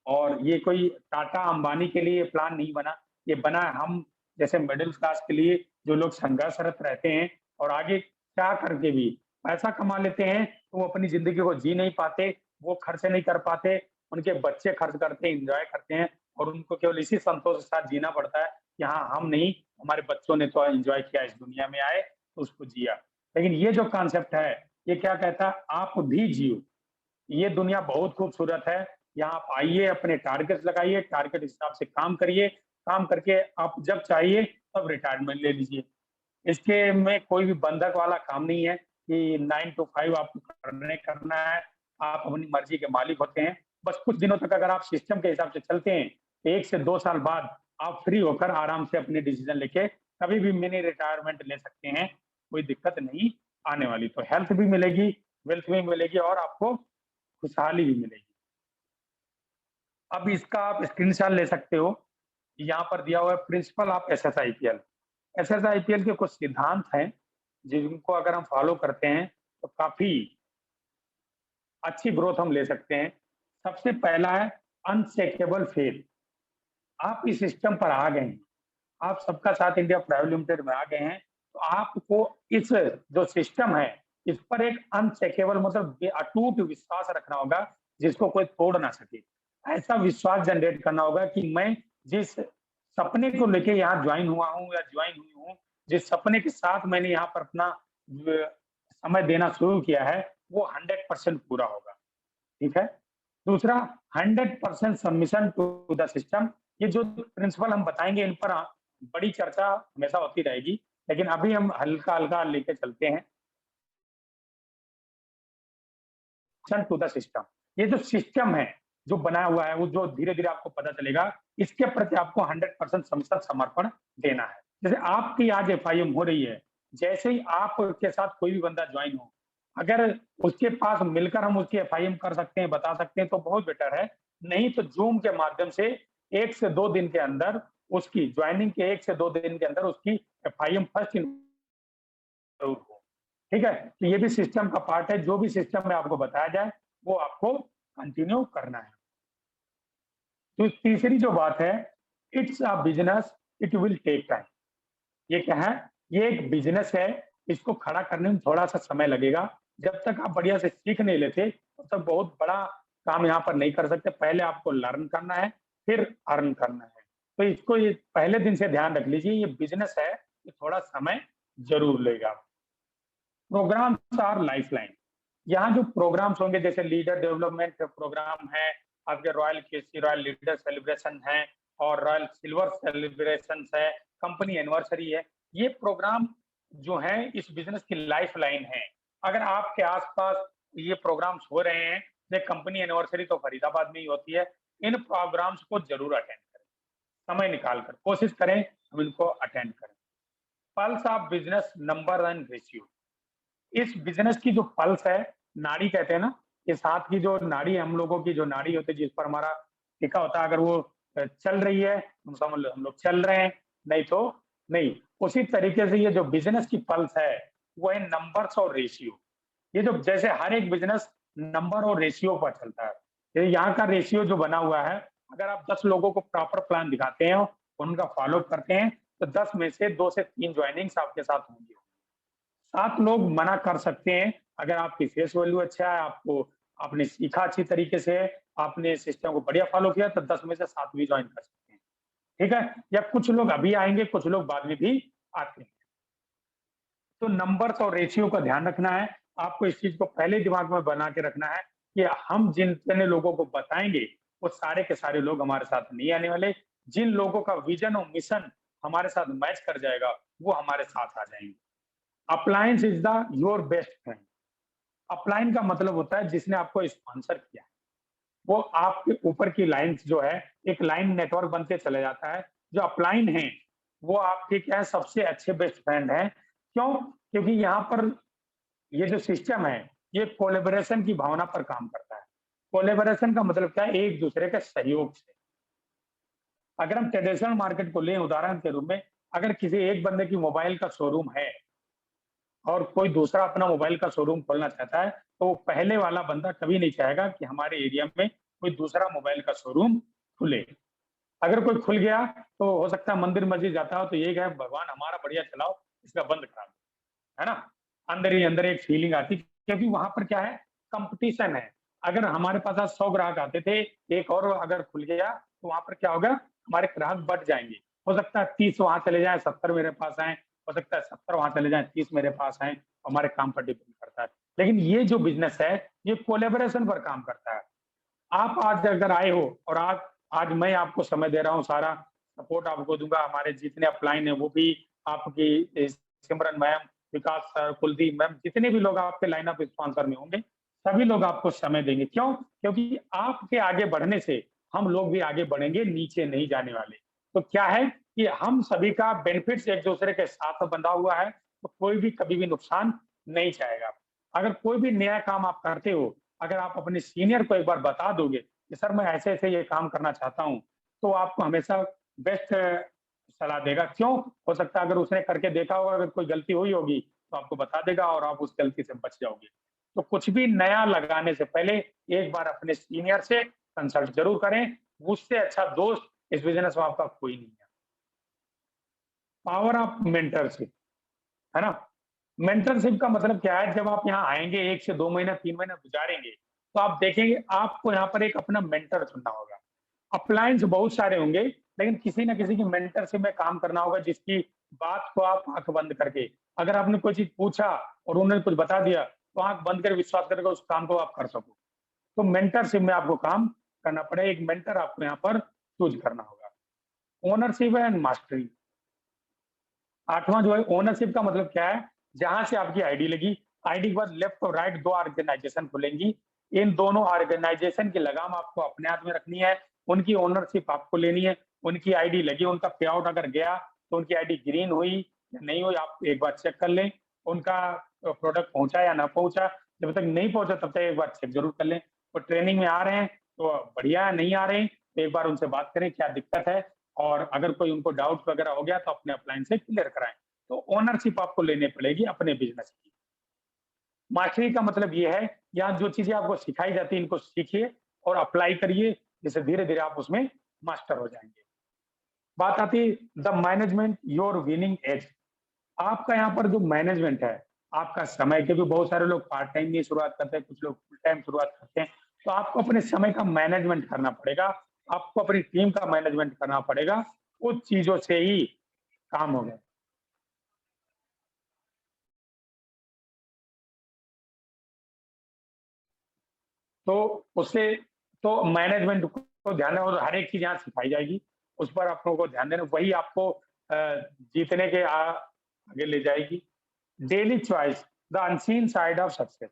और ये कोई टाटा, अंबानी के लिए प्लान नहीं बना, ये बना हम जैसे मिडिल क्लास के लिए, जो लोग संघर्षरत रहते हैं और आगे चाह करके भी पैसा कमा लेते हैं, तो वो अपनी ज़िंदगी को जी नहीं पाते, वो खर्च नहीं कर पाते, उनके बच्चे खर्च करते हैं, एन्जॉय करते हैं और उनको केवल इसी संतोष के साथ जीना पड़ता है कि हाँ, हम नहीं, हमारे बच्चों ने तो एन्जॉय किया, इस दुनिया में आए, तो उसको जिया। लेकिन ये जो कॉन्सेप्ट है, ये क्या कहता है, आप भी जियो। ये दुनिया बहुत खूबसूरत है। यहाँ आप आइए, अपने टारगेट्स लगाइए, टारगेट हिसाब से काम करिए, काम करके आप जब चाहिए तब रिटायरमेंट ले लीजिए। इसके में कोई भी बंधक वाला काम नहीं है कि 9 टू 5 आपको करना है, आप अपनी मर्ज़ी के मालिक होते हैं। बस कुछ दिनों तक अगर आप सिस्टम के हिसाब से चलते हैं, 1 से 2 साल बाद आप फ्री होकर आराम से अपने डिसीज़न लेके कभी भी मिनी रिटायरमेंट ले सकते हैं, कोई दिक्कत नहीं आने वाली। तो हेल्थ भी मिलेगी, वेल्थ भी मिलेगी और आपको खुशहाली भी मिलेगी। अब इसका आप स्क्रीनशॉट ले सकते हो। यहाँ पर दिया हुआ है प्रिंसिपल ऑफ एसएसआईपीएल। एसएसआईपीएल के कुछ सिद्धांत हैं, जिनको अगर हम फॉलो करते हैं, तो काफ़ी अच्छी ग्रोथ हम ले सकते हैं। सबसे पहला है अनशेकेबल फेथ। आप इस सिस्टम पर आ गए हैं, आप सबका साथ इंडिया प्राइवेट लिमिटेड में आ गए हैं, तो आपको इस जो सिस्टम है, इस पर एक अनशेकेबल मतलब अटूट विश्वास रखना होगा, जिसको कोई तोड़ ना सके। ऐसा विश्वास जनरेट करना होगा कि मैं जिस सपने को लेके यहाँ जॉइन हुआ हूँ या जॉइन हुई हूँ, जिस सपने के साथ मैंने यहाँ पर अपना समय देना शुरू किया है, वो 100% पूरा होगा। ठीक है? दूसरा 100% सबमिशन टू द सिस्टम। ये जो प्रिंसिपल हम बताएँगे, इन पर बड़ी चर्चा हमेशा होती रहेगी, लेकिन अभी हम हल्का-हल्का लेके चलते हैं। To the system. ये जो सिस्टम है, जो बनाया हुआ है, वो जो धीरे-धीरे आपको पता चलेगा, इसके प्रति आपको 100% समर्पण देना है। जैसे आपकी आज एफआईएम हो रही है, जैसे ही आपके साथ कोई भी बंदा जॉइन हो, अगर उसके पास मिलकर हम उसकी एफआईएम कर सकते हैं, बता सकते हैं, तो बहुत बेटर है। नहीं तो ज़ूम के माध्यम से 1 से 2 दिन के अंदर उसकी जॉइनिंग के 1 से 2 दिन के अंदर उसकी एफआईएम फर्स्ट इन ज़रूर हो। ठीक है? तो ये भी सिस्टम का पार्ट है, जो भी सिस्टम में आपको बताया जाए, वो आपको कंटिन्यू करना है। तो तीसरी जो बात है, it's a business, it will take time. ये क्या है? ये एक बिज़नेस है, इसको खड़ा करने में थोड़ा-सा समय लगेगा। जब तक आप बढ़िया से सीख नहीं लेते, तब तक बहुत बड़ा काम यहाँ पर नहीं कर सकते। पहले आपको लर्न करना है, फिर अर्न करना है। तो इसको ये पहले दिन से ध्यान रख लीजिए, ये बिज़नेस है, ये थोड़ा समय ज़रूर लेगा। Programs are lifeline. यहाँ जो प्रोग्राम्स होंगे, जैसे लीडर डेवलपमेंट प्रोग्राम है, आपके रॉयल केसी रॉयल लीडर सेलिब्रेशन है और रॉयल सिल्वर सेलिब्रेशन है, कंपनी एनिवर्सरी है। ये प्रोग्राम जो है इस बिजनेस की लाइफलाइन है। अगर आपके आसपास ये प्रोग्राम्स हो रहे हैं, जैसे कंपनी एनिवर्सरी तो फरीदाबाद में ही होती है, इन प्रोग्राम्स को जरूर अटेंड करें, समय निकाल कर कोशिश करें हम इनको अटेंड करें। Pulse of business number and ratio. इस बिज़नेस की जो पल्स है, नाड़ी कहते हैं ना, इस हाथ की जो नाड़ी है, हम लोगों की जो नाड़ी होती है, जिस पर हमारा टिका होता है, अगर वो चल रही है, तुम समझ लो हम लोग चल रहे हैं, नहीं तो नहीं। उसी तरीके से ये जो बिज़नेस की पल्स है, वो है नंबर्स और रेशियो। ये जो जैसे हर एक बिज़नेस नंबर और रेशियो पर चलता है। ये यहाँ का रेशियो जो बना हुआ है, अगर आप 10 लोगों को प्रॉपर प्लान दिखाते हैं, उनका फ़ॉलो करते हैं, तो 10 में से 2 से 3 जॉइनिंग्स आपके साथ होंगी। 7 लोग मना कर सकते हैं, अगर आपकी फेस वैल्यू अच्छा है, आपने सीखा अच्छी तरीके से, आपने सिस्टम को बढ़िया फ़ॉलो किया, तो 10 में से 7 भी जॉइन कर सकते हैं। ठीक है? या कुछ लोग अभी आएँगे, कुछ लोग बाद में भी आते हैं। तो नंबर्स और रेशियो का ध्यान रखना है। आपको इस चीज़ को पहले दिमाग में बना के रखना है कि हम जितने लोगों को बताएँगे, वो सारे के सारे लोग हमारे साथ नहीं आने वाले। जिन लोगों का विज़न और मिशन हमारे साथ मैच कर जाएगा, वो हमारे साथ आ जाएँगे। Appliance is the your best friend. Upline का मतलब होता है जिसने आपको स्पॉन्सर किया है। वो आपके ऊपर की लाइन्स जो है, एक लाइन नेटवर्क बनते चला जाता है। जो अपलाइन है, वो आपके क्या है सबसे अच्छे बेस्ट फ्रेंड हैं। क्यों? क्योंकि यहाँ पर ये जो सिस्टम है, ये कोलैबोरेशन की भावना पर काम करता है। कोलैबोरेशन का मतलब क्या है? एक-दूसरे के सहयोग से। अगर हम ट्रेडिशनल मार्केट को लें उदाहरण के रूप में, अगर किसी एक बंदे की मोबाइल का शोरूम है और कोई दूसरा अपना मोबाइल का शोरूम खोलना चाहता है, तो वो पहले वाला बंदा कभी नहीं चाहेगा कि हमारे एरिया में कोई दूसरा मोबाइल का शोरूम खुले। अगर कोई खुल गया, तो हो सकता है मंदिर मस्जिद जाता हो तो यही कहे भगवान हमारा बढ़िया चलाओ, इसका बंद करा दो, है ना? अंदर ही अंदर एक फीलिंग आती क्योंकि वहाँ पर क्या है कॉम्पिटिशन है। अगर हमारे पास आज 100 ग्राहक आते थे, एक और अगर खुल गया, तो वहाँ पर क्या होगा हमारे ग्राहक बढ़ जाएँगे। हो सकता है 30 वहाँ चले जाएँ, 70 मेरे पास आएँ, हो सकता है 70 वहाँ चले जाएँ, 30 मेरे पास आएँ, हमारे काम पर डिपेंड करता है। लेकिन ये जो बिज़नेस है, ये कोलैबोरेशन पर काम करता है। आप आज अगर आए हो और आज मैं आपको समय दे रहा हूँ, सारा सपोर्ट आपको दूँगा, हमारे जितने अपलाइन हैं वो भी आपकी सिमरन मैम, विकास सर, कुलदीप मैम, जितने भी लोग आपके लाइन अप स्पॉन्सर में होंगे, सभी लोग आपको समय देंगे। क्यों? क्योंकि आपके आगे बढ़ने से हम लोग भी आगे बढ़ेंगे, नीचे नहीं जाने वाले। तो क्या है कि हम सभी का बेनिफिट्स एक-दूसरे के साथ बंधा हुआ है, तो कोई भी कभी भी नुकसान नहीं चाहेगा। अगर कोई भी नया काम आप करते हो, अगर आप अपने सीनियर को एक बार बता दोगे कि सर मैं ऐसे-ऐसे ये काम करना चाहता हूँ, तो आपको हमेशा बेस्ट सलाह देगा। क्यों? हो सकता है अगर उसने करके देखा होगा, अगर कोई गलती हुई होगी, तो आपको बता देगा और आप उस गलती से बच जाओगे। तो कुछ भी नया लगाने से पहले एक बार अपने सीनियर से कंसल्ट ज़रूर करें। मुझसे अच्छा दोस्त इस बिज़नेस में आपका कोई नहीं है। पावर ऑफ मेंटरशिप, है ना? मेंटरशिप का मतलब क्या है, जब आप यहाँ आएँगे 1 से 2 महीना, 3 महीना गुज़ारेंगे, तो आप देखेंगे आपको यहाँ पर एक अपना मेंटर चुनना होगा। अपलायंस बहुत सारे होंगे, लेकिन किसी न किसी की मेंटरशिप में काम करना होगा जिसकी बात को आप आँख बंद करके अगर आपने कोई चीज़ पूछा और उन्होंने कुछ बता दिया, तो आँख बंद करके विश्वास करके उस काम को आप कर सको। तो मेंटरशिप में आपको काम करना पड़ेगा, एक मेंटर आपको यहाँ पर चूज़ करना होगा। Ownership and mastery. 8वां जो है ओनरशिप का मतलब क्या है? जहाँ से आपकी आईडी लगी, आईडी के बाद लेफ्ट और राइट 2 ऑर्गेनाइज़ेशन खुलेंगी। इन दोनों ऑर्गेनाइज़ेशन की लगाम आपको अपने हाथ में रखनी है, उनकी ओनरशिप आपको लेनी है, उनकी आईडी लगी, उनका पे आउट अगर गया, तो उनकी आईडी ग्रीन हुई या नहीं हुई, आप एक बार चेक कर लें। उनका प्रोडक्ट पहुँचा या ना पहुँचा, जब तक नहीं पहुँचा तब तक एक बार चेक ज़रूर कर लें। वो ट्रेनिंग में आ रहे हैं, तो बढ़िया है, नहीं आ रहे हैं, तो एक बार उनसे बात करें क्या दिक्कत है और अगर कोई उनको डाउट वगैरह हो गया तो अपने अपलाइन से क्लियर कराएँ। तो ओनरशिप आपको लेनी पड़ेगी अपने बिज़नेस की। मास्टरी का मतलब ये है, यहाँ जो चीज़ें आपको सिखाई जाती हैं, इनको सीखिए और अप्लाई करिए, जिससे धीरे-धीरे आप उसमें मास्टर हो जाएँगे। बात आती है the management your winning edge. आपका यहाँ पर जो मैनेजमेंट है, आपका समय क्योंकि बहुत सारे लोग पार्ट टाइम में शुरुआत करते हैं, कुछ लोग फुल टाइम शुरुआत करते हैं। तो आपको अपने समय का मैनेजमेंट करना पड़ेगा, आपको अपनी टीम का मैनेजमेंट करना पड़ेगा, उन चीज़ों से ही काम होगा। तो उससे तो मैनेजमेंट को ध्यान रखो तो हर एक चीज़ यहाँ सिखाई जाएगी, उस पर आप लोगों को ध्यान देना, वही आपको जीतने के आगे ले जाएगी। Daily choice, the unseen side of success.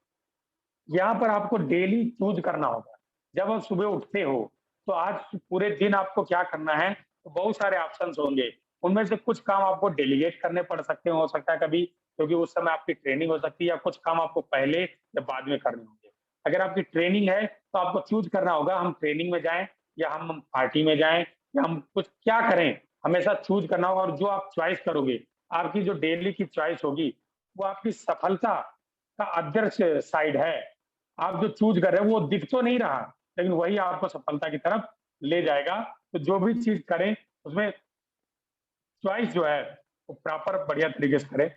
यहाँ पर आपको डेली चूज़ करना होगा। जब आप सुबह उठते हो, तो आज पूरे दिन आपको क्या करना है, तो बहुत सारे ऑप्शंस होंगे। उनमें से कुछ काम आपको डेलीगेट करने पड़ सकते हैं, हो सकता है कभी क्योंकि उस समय आपकी ट्रेनिंग हो सकती है या कुछ काम आपको पहले या बाद में करने होंगे। अगर आपकी ट्रेनिंग है, तो आपको चूज़ करना होगा हम ट्रेनिंग में जाएँ या हम पार्टी में जाएँ कि हम कुछ क्या करें, हमेशा चूज़ करना होगा और जो आप चॉइस करोगे, आपकी जो डेली की चॉइस होगी, वो आपकी सफलता का अदृश्य साइड है। आप जो चूज़ कर रहे हो वो दिख तो नहीं रहा, लेकिन वही आपको सफलता की तरफ ले जाएगा। तो जो भी चीज़ करें, उसमें चॉइस जो है, वो प्रॉपर बढ़िया तरीके से करें।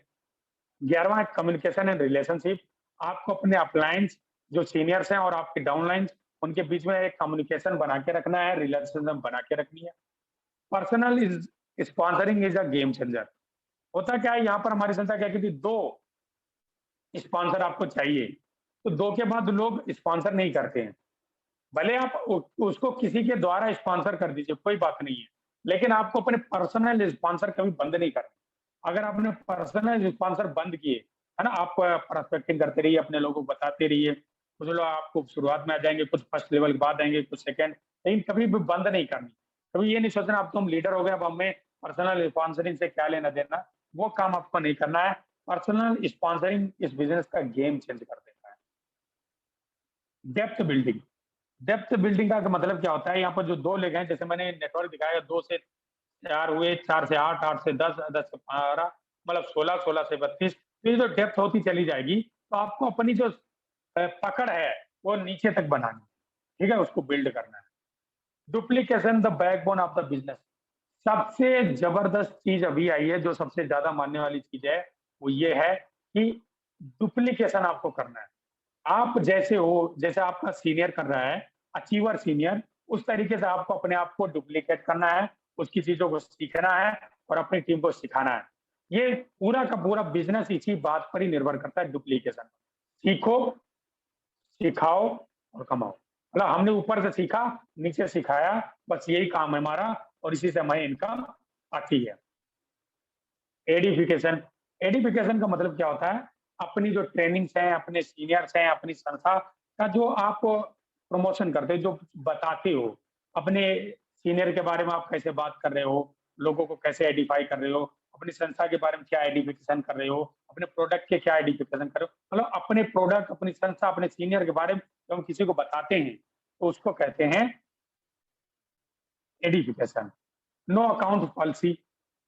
11वां है कम्युनिकेशन एंड रिलेशनशिप। आपको अपने अपलाइन्स जो सीनियर्स हैं और आपके डाउनलाइन्स, उनके बीच में एक कम्युनिकेशन बना के रखना है, रिलेशनशिप बना के रखनी है। Personal is sponsoring is a game changer. होता क्या है, यहाँ पर हमारी संस्था क्या कहती है, 2 स्पॉन्सर आपको चाहिए, तो 2 के बाद लोग स्पॉन्सर नहीं करते हैं। भले आप उसको किसी के द्वारा स्पॉन्सर कर दीजिए, कोई बात नहीं है, लेकिन आपको अपने पर्सनल स्पॉन्सर कभी बंद नहीं करना। अगर आपने पर्सनल स्पॉन्सर बंद किए, है ना, आप प्रोस्पेक्टिंग करते रहिए, अपने लोगों को बताते रहिए। कुछ लोग आपको शुरुआत में आ जाएंगे, कुछ फर्स्ट लेवल के बाद आएंगे, कुछ सेकंड, लेकिन कभी भी बंद नहीं करनी। कभी ये नहीं सोचना अब तुम लीडर हो गए, अब हमें पर्सनल स्पॉन्सरिंग से क्या लेना देना, वो काम आपको नहीं करना है। पर्सनल स्पॉन्सरिंग इस बिजनेस का गेम चेंज कर देता है। Depth building. डेप्थ बिल्डिंग का मतलब क्या होता है, यहाँ पर जो 2 लेग हैं, जैसे मैंने नेटवर्क दिखाया, 2 से 4 हुए, 4 से 8, 8 से 10, 10 से 12, मतलब 16, 16 से 32। तो ये जो डेप्थ होती चली जाएगी, तो आपको अपनी जो पकड़ है, वो नीचे तक बनानी है, ठीक है? उसको बिल्ड करना है। Duplication the backbone of the business. सबसे ज़बरदस्त चीज़ अभी आई है, जो सबसे ज़्यादा मानने वाली चीज़ है, वो ये है कि डुप्लीकेशन आपको करना है। आप जैसे हो, जैसे आपका सीनियर कर रहा है, अचीवर सीनियर, उस तरीके से आपको अपने आप को डुप्लीकेट करना है, उसकी चीज़ों को सीखना है और अपनी टीम को सिखाना है। ये पूरा का पूरा बिज़नेस इसी बात पर ही निर्भर करता है, डुप्लीकेशन। सीखो, सिखाओ और कमाओ। मतलब हमने ऊपर से सीखा, नीचे सिखाया, बस यही काम है हमारा और इसी से हमें इनकम आती है। एडिफिकेशन। एडिफिकेशन का मतलब क्या होता है? अपनी जो ट्रेनिंग्स हैं, अपने सीनियर्स हैं, अपनी संस्था का जो आप प्रमोशन करते हो, जो बताते हो, अपने सीनियर के बारे में आप कैसे बात कर रहे हो, लोगों को कैसे एडिफाई कर रहे हो, अपनी संस्था के बारे में क्या एडिफिकेशन कर रहे हो, अपने प्रोडक्ट के क्या एडिफिकेशन कर रहे हो। मतलब अपने प्रोडक्ट, अपनी संस्था, अपने सीनियर के बारे में जब हम किसी को बताते हैं, तो उसको कहते हैं edification. No account policy.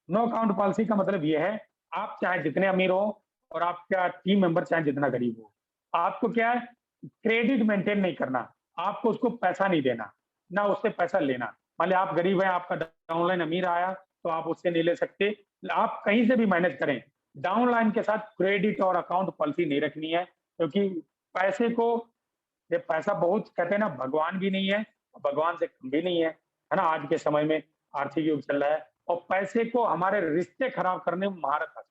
No account policy का मतलब ये है, आप चाहे जितने अमीर हो और आपका टीम मेंबर चाहे जितना गरीब हो, आपको क्या है, क्रेडिट मेंटेन नहीं करना, आपको उसको पैसा नहीं देना, ना उससे पैसा लेना। मान लिया आप गरीब हैं, आपका डाउनलाइन अमीर आया, तो आप उससे नहीं ले सकते। आप कहीं से भी मैनेज करें, डाउनलाइन के साथ क्रेडिट और अकाउंट पॉलिसी नहीं रखनी है, क्योंकि पैसे को, ये पैसा बहुत कहते हैं ना, भगवान भी नहीं है, भगवान से कम भी नहीं है ना? आज के समय में आर्थिक युग चल रहा है और पैसे को हमारे रिश्ते खराब करने में महारत हासिल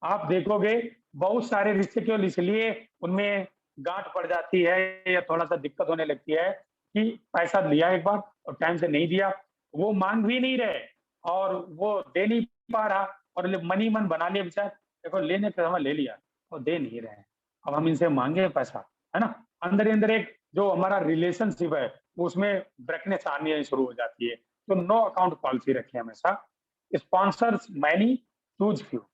है। आप देखोगे बहुत सारे रिश्ते केवल इसलिए उनमें गांठ पड़ जाती है या थोड़ा-सा दिक्कत होने लगती है कि पैसा लिया एक बार और टाइम से नहीं दिया, वो माँग भी नहीं रहे और वो दे नहीं पा रहा और मन ही मन बना लिया विचार, देखो लेने के समय ले लिया और दे नहीं रहे हैं। अब हम इनसे माँगे पैसा, है ना? अंदर ही अंदर एक जो हमारा रिलेशनशिप है, उसमें ब्रेकनेस आनी शुरू हो जाती है। तो नो अकाउंट पॉलिसी रखें हमेशा। Sponsors many, choose few.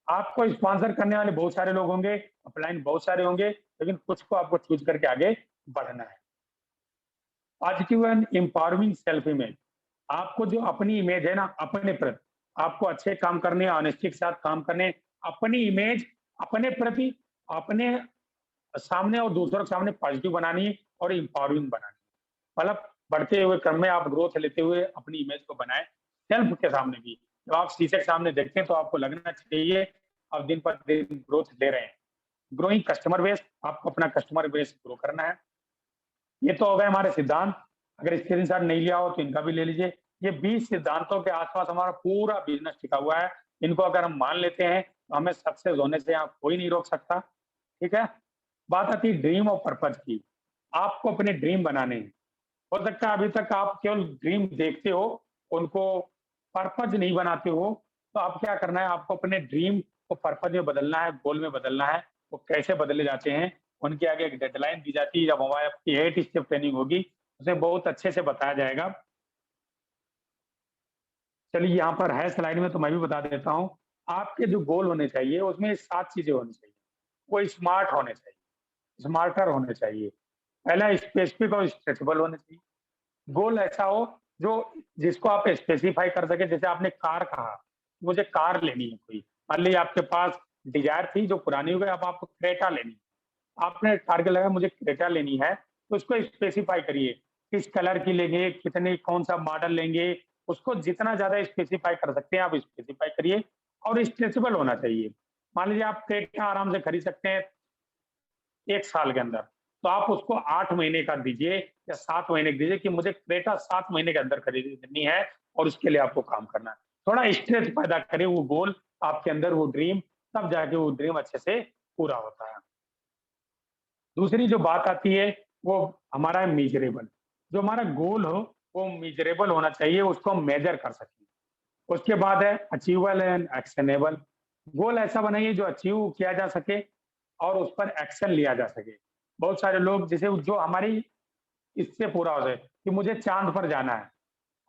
आपको स्पॉन्सर करने वाले बहुत सारे लोग होंगे, अपलाइन बहुत सारे होंगे, लेकिन कुछ को आपको चूज़ करके आगे बढ़ना है। Positive and empowering self image. आपको जो अपनी इमेज है ना, अपने प्रति, आपको अच्छे काम करने, ऑनेस्टी के साथ काम करने, अपनी इमेज अपने प्रति, अपने सामने और दूसरों के सामने पॉजिटिव बनानी है और एम्पावरिंग बनानी है। मतलब बढ़ते हुए क्रम में आप ग्रोथ लेते हुए अपनी इमेज को बनाएं, सेल्फ के सामने भी। जब आप शीशे के सामने देखते हैं तो आपको लगना चाहिए आप दिन पर दिन ग्रोथ ले रहे हैं। ग्रोइंग कस्टमर बेस, आपको अपना कस्टमर बेस ग्रो करना है। ये तो हो गए हमारे सिद्धांत। अगर स्क्रीनशॉट नहीं लिया हो तो इनका भी ले लीजिए। ये 20 सिद्धांतों के आसपास हमारा पूरा बिजनेस टिका हुआ है। इनको अगर हम मान लेते हैं तो हमें सक्सेस होने से यहाँ कोई नहीं रोक सकता। ठीक है? बात आती है ड्रीम और पर्पज की। आपको अपने ड्रीम बनाने हैं। हो सकता है अभी तक आप केवल ड्रीम देखते हो, उनको पर्पज नहीं बनाते हो, तो आप क्या करना है, आपको अपने ड्रीम को पर्पज में बदलना है, गोल में बदलना है। वो कैसे बदले जाते हैं, उनके आगे एक डेडलाइन दी जाती है, जब हमारी आपकी 8 स्टेप ट्रेनिंग होगी, उसमें बहुत अच्छे से बताया जाएगा। चलिए यहाँ पर है स्लाइड में तो मैं भी बता देता हूँ। आपके जो गोल होने चाहिए उसमें 7 चीज़ें होनी चाहिए। वो स्मार्ट होने चाहिए, स्मार्टर होने चाहिए। पहला स्पेसिफिक और स्ट्रेचेबल होने चाहिए। गोल ऐसा हो जो जिसको आप स्पेसिफाई कर सके, जैसे आपने कार कहा, मुझे कार लेनी है कोई, मान लीजिए आपके पास डिजायर थी जो पुरानी हो गई, अब आपको क्रेटा लेनी है। आपने टारगेट लगाया मुझे क्रेटा लेनी है, तो उसको स्पेसिफाई करिए, किस कलर की लेंगे, कितने कौन-सा मॉडल लेंगे, उसको जितना ज़्यादा स्पेसिफाई कर सकते हैं आप स्पेसिफाई करिए और स्ट्रेचेबल होना चाहिए। मान लीजिए आप क्रेटा आराम से खरीद सकते हैं 1 साल के अंदर, तो आप उसको 8 महीने का दीजिए या 7 महीने का दीजिए कि मुझे क्रेटा 7 महीने के अंदर खरीदनी है और उसके लिए आपको काम करना है। थोड़ा स्ट्रेस पैदा करें वो गोल आपके अंदर, वो ड्रीम, तब जाके वो ड्रीम अच्छे से पूरा होता है। दूसरी जो बात आती है वो हमारा है मेजरेबल। जो हमारा गोल हो वो मेजरेबल होना चाहिए, उसको हम मेजर कर सकें। उसके बाद है अचीवेबल एंड एक्शनेबल। गोल ऐसा बनाइए जो अचीव किया जा सके और उस पर एक्शन लिया जा सके। बहुत सारे लोग जैसे जो हमारी इससे पूरा हो जाए कि मुझे चाँद पर जाना है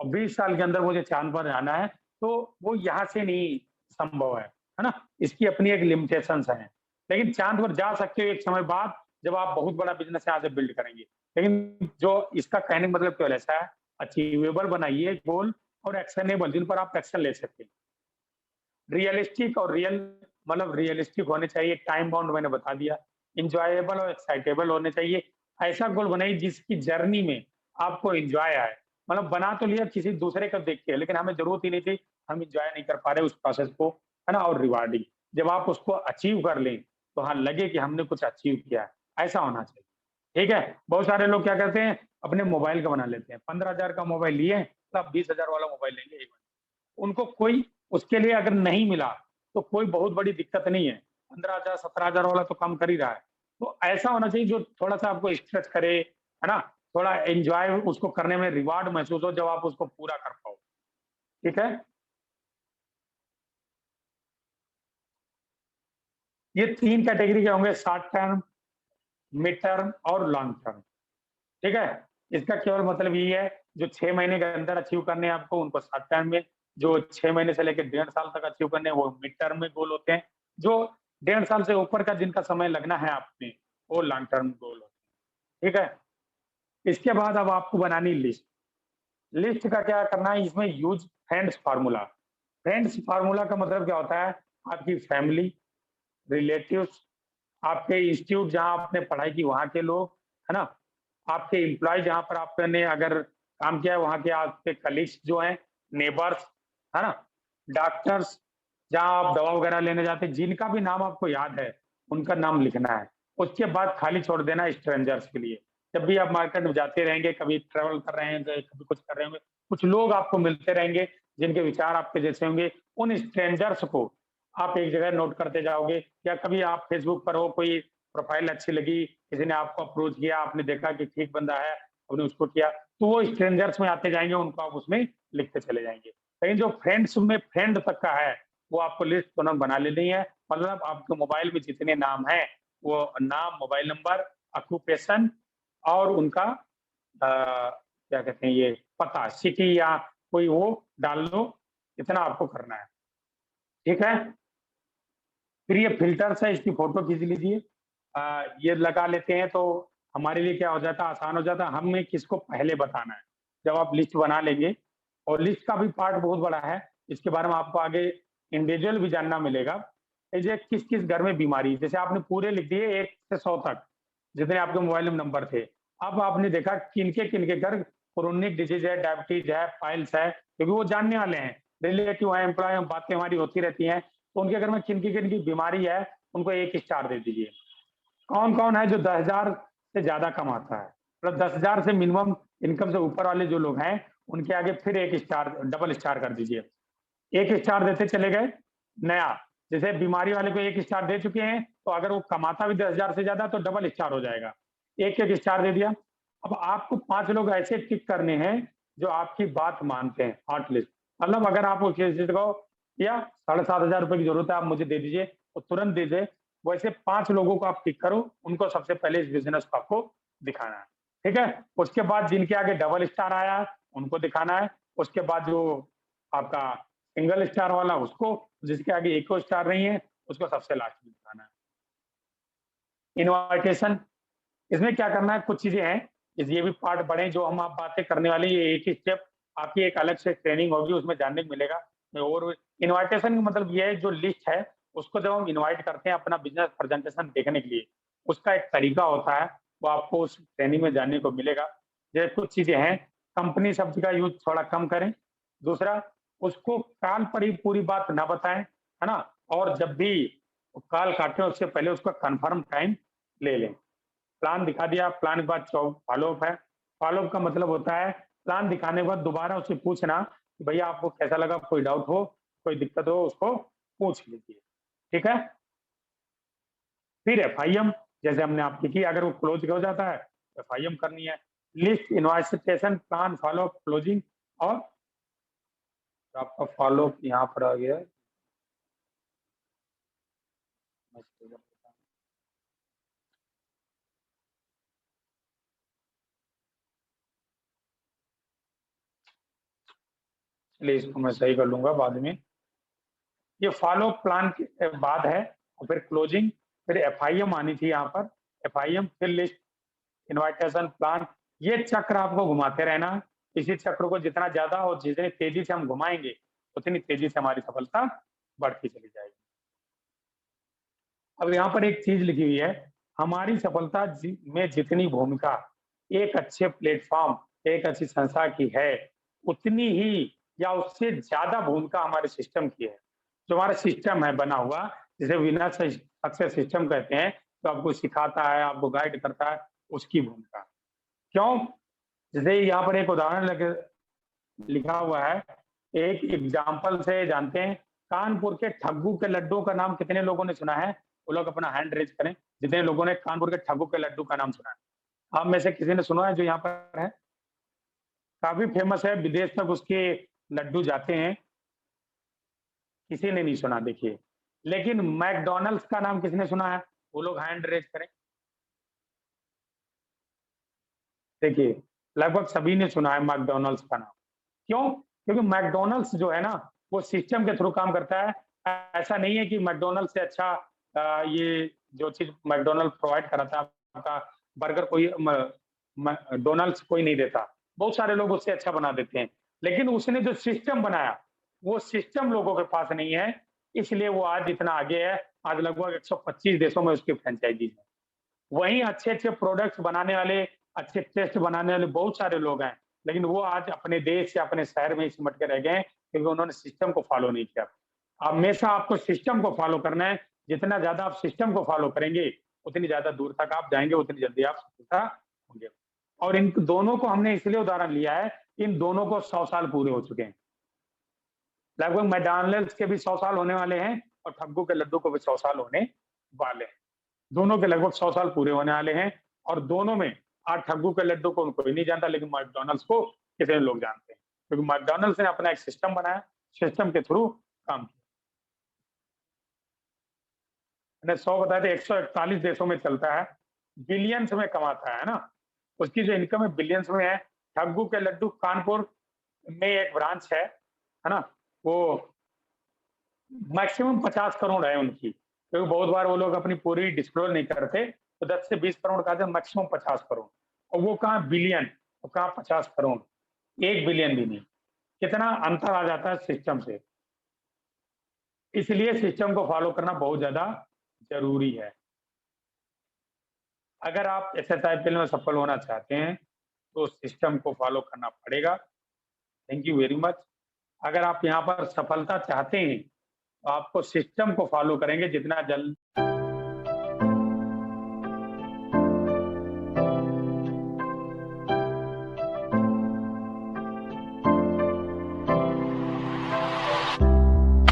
और 20 साल के अंदर मुझे चाँद पर जाना है, तो वो यहाँ से नहीं संभव है ना? इसकी अपनी एक लिमिटेशंस हैं। लेकिन चाँद पर जा सकते हो एक समय बाद, जब आप बहुत बड़ा बिज़नेस यहाँ से बिल्ड करेंगे। लेकिन जो इसका कहने का मतलब केवल ऐसा है, अचीवेबल बनाइए गोल और एक्शनेबल जिन पर आप एक्शन ले सकें। रियलिस्टिक और रियल मतलब रियलिस्टिक होने चाहिए, टाइम बाउंड मैंने बता दिया। एन्जॉयबल और एक्साइटेबल होने चाहिए। ऐसा गोल बनाइए जिसकी जर्नी में आपको एन्जॉय आए। मतलब बना तो लिया किसी दूसरे का देख के, लेकिन हमें ज़रूरत ही नहीं थी, हम एन्जॉय नहीं कर पा रहे उस प्रोसेस को, है ना? और रिवार्डिंग। जब आप उसको अचीव कर लें, तो हाँ, लगे कि हमने कुछ अचीव किया है, ऐसा होना चाहिए। ठीक है? बहुत सारे लोग क्या करते हैं, अपने मोबाइल का बना लेते हैं। 15,000 का मोबाइल लिए, तो अब 20,000 वाला मोबाइल लेंगे एक उनको कोई उसके लिए अगर नहीं मिला, तो कोई बहुत बड़ी दिक्कत नहीं है। 15,000 17,000 वाला तो काम कर ही रहा है। तो ऐसा होना चाहिए जो थोड़ा-सा आपको स्ट्रेच करे, है ना? थोड़ा एन्जॉय उसको करने में रिवार्ड महसूस हो जब आप उसको पूरा कर पाओ। ठीक है? ये 3 कैटेगरी के होंगे, शॉर्ट टर्म, मिड टर्म और लॉन्ग टर्म। ठीक है? इसका केवल मतलब यही है, जो 6 महीने के अंदर अचीव करने हैं आपको, उनको शॉर्ट टर्म में, जो 6 महीने से लेके डेढ़ साल तक अचीव करने हैं, वो मिड टर्म में गोल होते हैं। जो डेढ़ साल से ऊपर का जिनका समय लगना है आप में, वो लॉन्ग टर्म गोल होते हैं। ठीक है? इसके बाद अब आपको बनानी लिस्ट। लिस्ट का क्या करना है, इसमें use friends formula. Friends formula का मतलब क्या होता है, आपकी फैमिली, रिलेटिव्स, आपके इंस्टीट्यूट जहाँ आपने पढ़ाई की वहाँ के लोग, है ना? आपके एम्प्लॉयी जहाँ पर आपने अगर काम किया है वहाँ के आपके कलीग्स जो हैं, नेबर्स, है ना? डॉक्टर्स, जहाँ आप दवा वगैरह लेने जाते हैं, जिनका भी नाम आपको याद है, उनका नाम लिखना है। उसके बाद खाली छोड़ देना है स्ट्रेंजर्स के लिए। जब भी आप मार्केट में जाते रहेंगे, कभी ट्रैवल कर रहे हैं, कभी कुछ कर रहे होंगे, कुछ लोग आपको मिलते रहेंगे, जिनके विचार आपके जैसे होंगे, उन स्ट्रेंजर्स को आप एक जगह नोट करते जाओगे, या कभी आप फेसबुक पर हो, कोई प्रोफाइल अच्छी लगी, किसी ने आपको अप्रोच किया, आपने देखा कि ठीक बंदा है, आपने उसको किया, तो वो स्ट्रेंजर्स में आते जाएँगे, उनको आप उसमें लिखते चले जाएँगे। लेकिन जो फ्रेंड्स में फ्रेंड तक का है, वो आपको लिस्ट तुरंत बना लेनी है। मतलब आपके मोबाइल में जितने नाम हैं, वो नाम, मोबाइल नंबर, ऑक्यूपेशन और उनका क्या कहते हैं ये पता, सिटी या कोई वो डाल लो, इतना आपको करना है। ठीक है? फिर ये फ़िल्टर्स है, इसकी फ़ोटो खींच लीजिए। ये लगा लेते हैं तो हमारे लिए क्या हो जाता है, आसान हो जाता है, हमें किसको पहले बताना है। जब आप लिस्ट बना लेंगे, और लिस्ट का भी पार्ट बहुत बड़ा है, इसके बारे में आपको आगे इंडिविजुअल भी जानना मिलेगा। ये किस-किस घर में बीमारी है, जैसे आपने पूरे लिख दिए 1 से 100 तक, जितने आपके मोबाइल में नंबर थे। अब आपने देखा किनके-किनके घर क्रोनिक डिसीज़ है, डायबिटीज़ है, पाइल्स है, क्योंकि वो जानने वाले हैं, रिलेटिव हैं, एम्प्लॉयी हैं, बातें हमारी होती रहती हैं। तो उनके घर में किनकी-किनकी बीमारी है, उनको 1 स्टार दे दीजिए। कौन-कौन है जो 10,000 से ज़्यादा कमाता है? मतलब 10,000 से मिनिमम इनकम से ऊपर वाले जो लोग हैं, उनके आगे फिर 1 स्टार, डबल स्टार कर दीजिए। 1 स्टार देते चले गए, नया, जैसे बीमारी वाले को 1 स्टार दे चुके हैं, तो अगर वो कमाता भी 10,000 से ज़्यादा तो डबल स्टार हो जाएगा। 1-1 स्टार दे दिया। अब आपको 5 लोग ऐसे टिक करने हैं, जो आपकी बात मानते हैं, हॉट लिस्ट। मतलब अगर आप किसी को या ₹7,500 की ज़रूरत है, आप मुझे दे दीजिए, वो तुरंत दे दे। वैसे 5 लोगों को आप टिक करो, उनको सबसे पहले इस बिज़नेस को आपको दिखाना है। ठीक है? उसके बाद जिनके आगे डबल स्टार आया है, उनको दिखाना है। उसके बाद जो आपका सिंगल स्टार वाला उसको, जिसके आगे एको स्टार नहीं है, उसको सबसे लास्ट में दिखाना है। इन्विटेशन, इसमें क्या करना है, कुछ चीज़ें हैं, ये भी पार्ट बड़े जो हम आप बातें करने वाले हैं, ये एक ही स्टेप आपकी एक अलग से ट्रेनिंग होगी, उसमें जानने को मिलेगा। और इनविटेशन का मतलब ये है, जो लिस्ट है उसको जब हम इनवाइट करते हैं अपना बिजनेस प्रेजेंटेशन देखने के लिए, उसका एक तरीका होता है, वो आपको उस ट्रेनिंग में जानने को मिलेगा। जैसे कुछ चीजें हैं, कंपनी शब्द का यूज थोड़ा कम करें। दूसरा, उसको कॉल पर ही पूरी बात ना बताएं, है ना। और जब भी कॉल काटें उससे पहले उसका कंफर्म टाइम ले लें। प्लान दिखा दिया, प्लान के बाद फॉलो अप है। फॉलो अप का मतलब होता है प्लान दिखाने के बाद दोबारा उससे पूछना कि भैया आपको कैसा लगा, कोई डाउट हो, कोई दिक्कत हो, उसको पूछ लीजिए। ठीक है। फिर एफआईएम, जैसे हमने आपकी की, अगर वो क्लोज हो जाता है तो एफआईएम करनी है। List, investigation, plan, follow up, closing. और आपका फॉलो अप यहाँ पर आ गया है। चलिए इसको मैं सही कर लूंगा बाद में। ये फॉलो प्लान के बाद है, और फिर क्लोजिंग, फिर एफआईएम आनी थी यहाँ पर। एफआईएम, फिर लिस्ट, इनविटेशन, प्लान। ये चक्र आपको घुमाते रहना है। इसी चक्र को जितना ज्यादा और जितनी तेजी से हम घुमाएंगे, उतनी तेजी से हमारी सफलता बढ़ती चली जाएगी। अब यहाँ पर एक चीज लिखी हुई है, हमारी सफलता में जितनी भूमिका एक अच्छे प्लेटफॉर्म, एक अच्छी संस्था की है, उतनी ही या उससे ज्यादा भूमिका हमारे सिस्टम की है। जो हमारा सिस्टम है बना हुआ, जिसे विनर सक्सेस सिस्टम कहते हैं, तो आपको सिखाता है, आपको गाइड करता है, उसकी भूमिका। क्यों? जैसे यहाँ पर एक उदाहरण लिखा हुआ है, एक एग्जाम्पल से जानते हैं। कानपुर के ठग्गू के लड्डू का नाम कितने लोगों ने सुना है? वो लोग अपना हैंड रेज करें, जितने लोगों ने कानपुर के ठग्गू के लड्डू का नाम सुना है। आप में से किसी ने सुना है जो यहाँ पर है? काफी फेमस है, विदेश तक उसके लड्डू जाते हैं। किसी ने नहीं सुना, देखिए। लेकिन मैकडोनल्ड्स का नाम किसने सुना है? वो लोग हैंड रेज करें। देखिए, लगभग सभी ने सुना है मैकडोनल्ड्स का नाम। क्यों? क्योंकि मैकडोनल्ड्स जो है ना, वो सिस्टम के थ्रू काम करता है। ऐसा नहीं है कि मैकडोनल्ड्स से अच्छा ये जो चीज मैकडोनल्ड प्रोवाइड कराता है, आपका बर्गर कोई डोनल्ड्स कोई नहीं देता। बहुत सारे लोग उससे अच्छा बना देते हैं, लेकिन उसने जो सिस्टम बनाया, वो सिस्टम लोगों के पास नहीं है। इसलिए वो आज इतना आगे है। आज लगभग 125 देशों में उसकी फ्रेंचाइजी है। वहीं अच्छे अच्छे प्रोडक्ट्स बनाने वाले, अच्छे टेस्ट बनाने वाले बहुत सारे लोग हैं, लेकिन वो आज अपने देश या अपने शहर में ही सिमट के रह गए हैं, क्योंकि उन्होंने सिस्टम को फॉलो नहीं किया। हमेशा आपको सिस्टम को फॉलो करना है। जितना ज्यादा आप सिस्टम को फॉलो करेंगे, उतनी ज्यादा दूर तक आप जाएंगे, उतनी जल्दी आप सफलता होंगे। और इन दोनों को हमने इसलिए उदाहरण लिया है, इन दोनों को 100 साल पूरे हो चुके हैं। लगभग मैकडॉनल्ड्स के भी 100 साल होने वाले हैं, और ठग्गू के लड्डू को भी 100 साल होने वाले हैं। दोनों के लगभग 100 साल पूरे होने वाले हैं। और दोनों में, आज ठग्गू के लड्डू को कोई नहीं जानता, लेकिन मैकडॉनल्ड्स को कितने लोग जानते हैं, क्योंकि मैकडॉनल्ड्स ने अपना एक सिस्टम बनाया, सिस्टम के थ्रू काम किया। मैंने 100 बताया था, 141 देशों में चलता है, बिलियंस में कमाता है ना। उसकी जो इनकम है बिलियंस में है। ठग्गू के लड्डू कानपुर में एक ब्रांच है ना। वो मैक्सिमम 50 करोड़ है उनकी, क्योंकि बहुत बार वो लोग अपनी पूरी डिस्क्लोज नहीं करते, तो 10 से 20 करोड़ का, मैक्सिमम 50 करोड़। और वो कहाँ बिलियन, और कहाँ 50 करोड़, 1 बिलियन भी नहीं। कितना अंतर आ जाता है सिस्टम से। इसलिए सिस्टम को फॉलो करना बहुत ज्यादा जरूरी है। अगर आप एसएसआईपीएल में सफल होना चाहते हैं, तो सिस्टम को फॉलो करना पड़ेगा। Thank you very much. अगर आप यहाँ पर सफलता चाहते हैं, तो आपको सिस्टम को फॉलो करेंगे, जितना जल्द